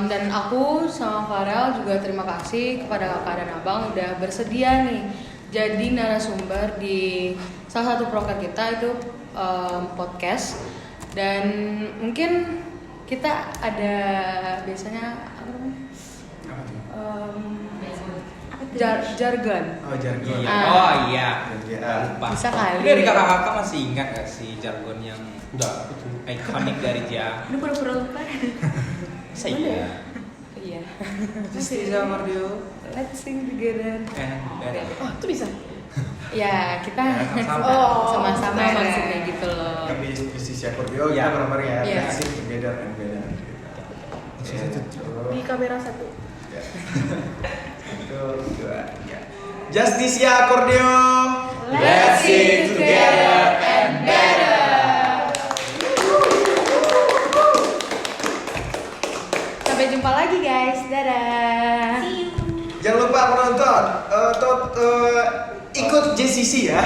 Dan aku sama Farel juga terima kasih kepada kakak dan abang udah bersedia nih jadi narasumber di salah satu proker kita itu podcast. Dan mungkin kita ada biasanya apa namanya? Jargon. Oh jargon. Iya. Lupa. Bisa kali. Dari kakak-kakak masih ingat gak sih jargon yang Enggak, ikonik dari JA? Ini pura-pura lupa. Saya. Iya. Justicia Mardio Let's sing together. and better. Oh, itu bisa. Ya kita sama-sama bener. maksudnya gitu loh. Kami Justicia Cordio, Ya. kita bareng-bareng ya. Iya. Let's sing together and better. Di kamera 1. Ya. 1, 2, 3. Justicia Cordio. Let's sing together and better. Sampai jumpa lagi guys, dadah. Jangan lupa menonton, ikut JCC ya.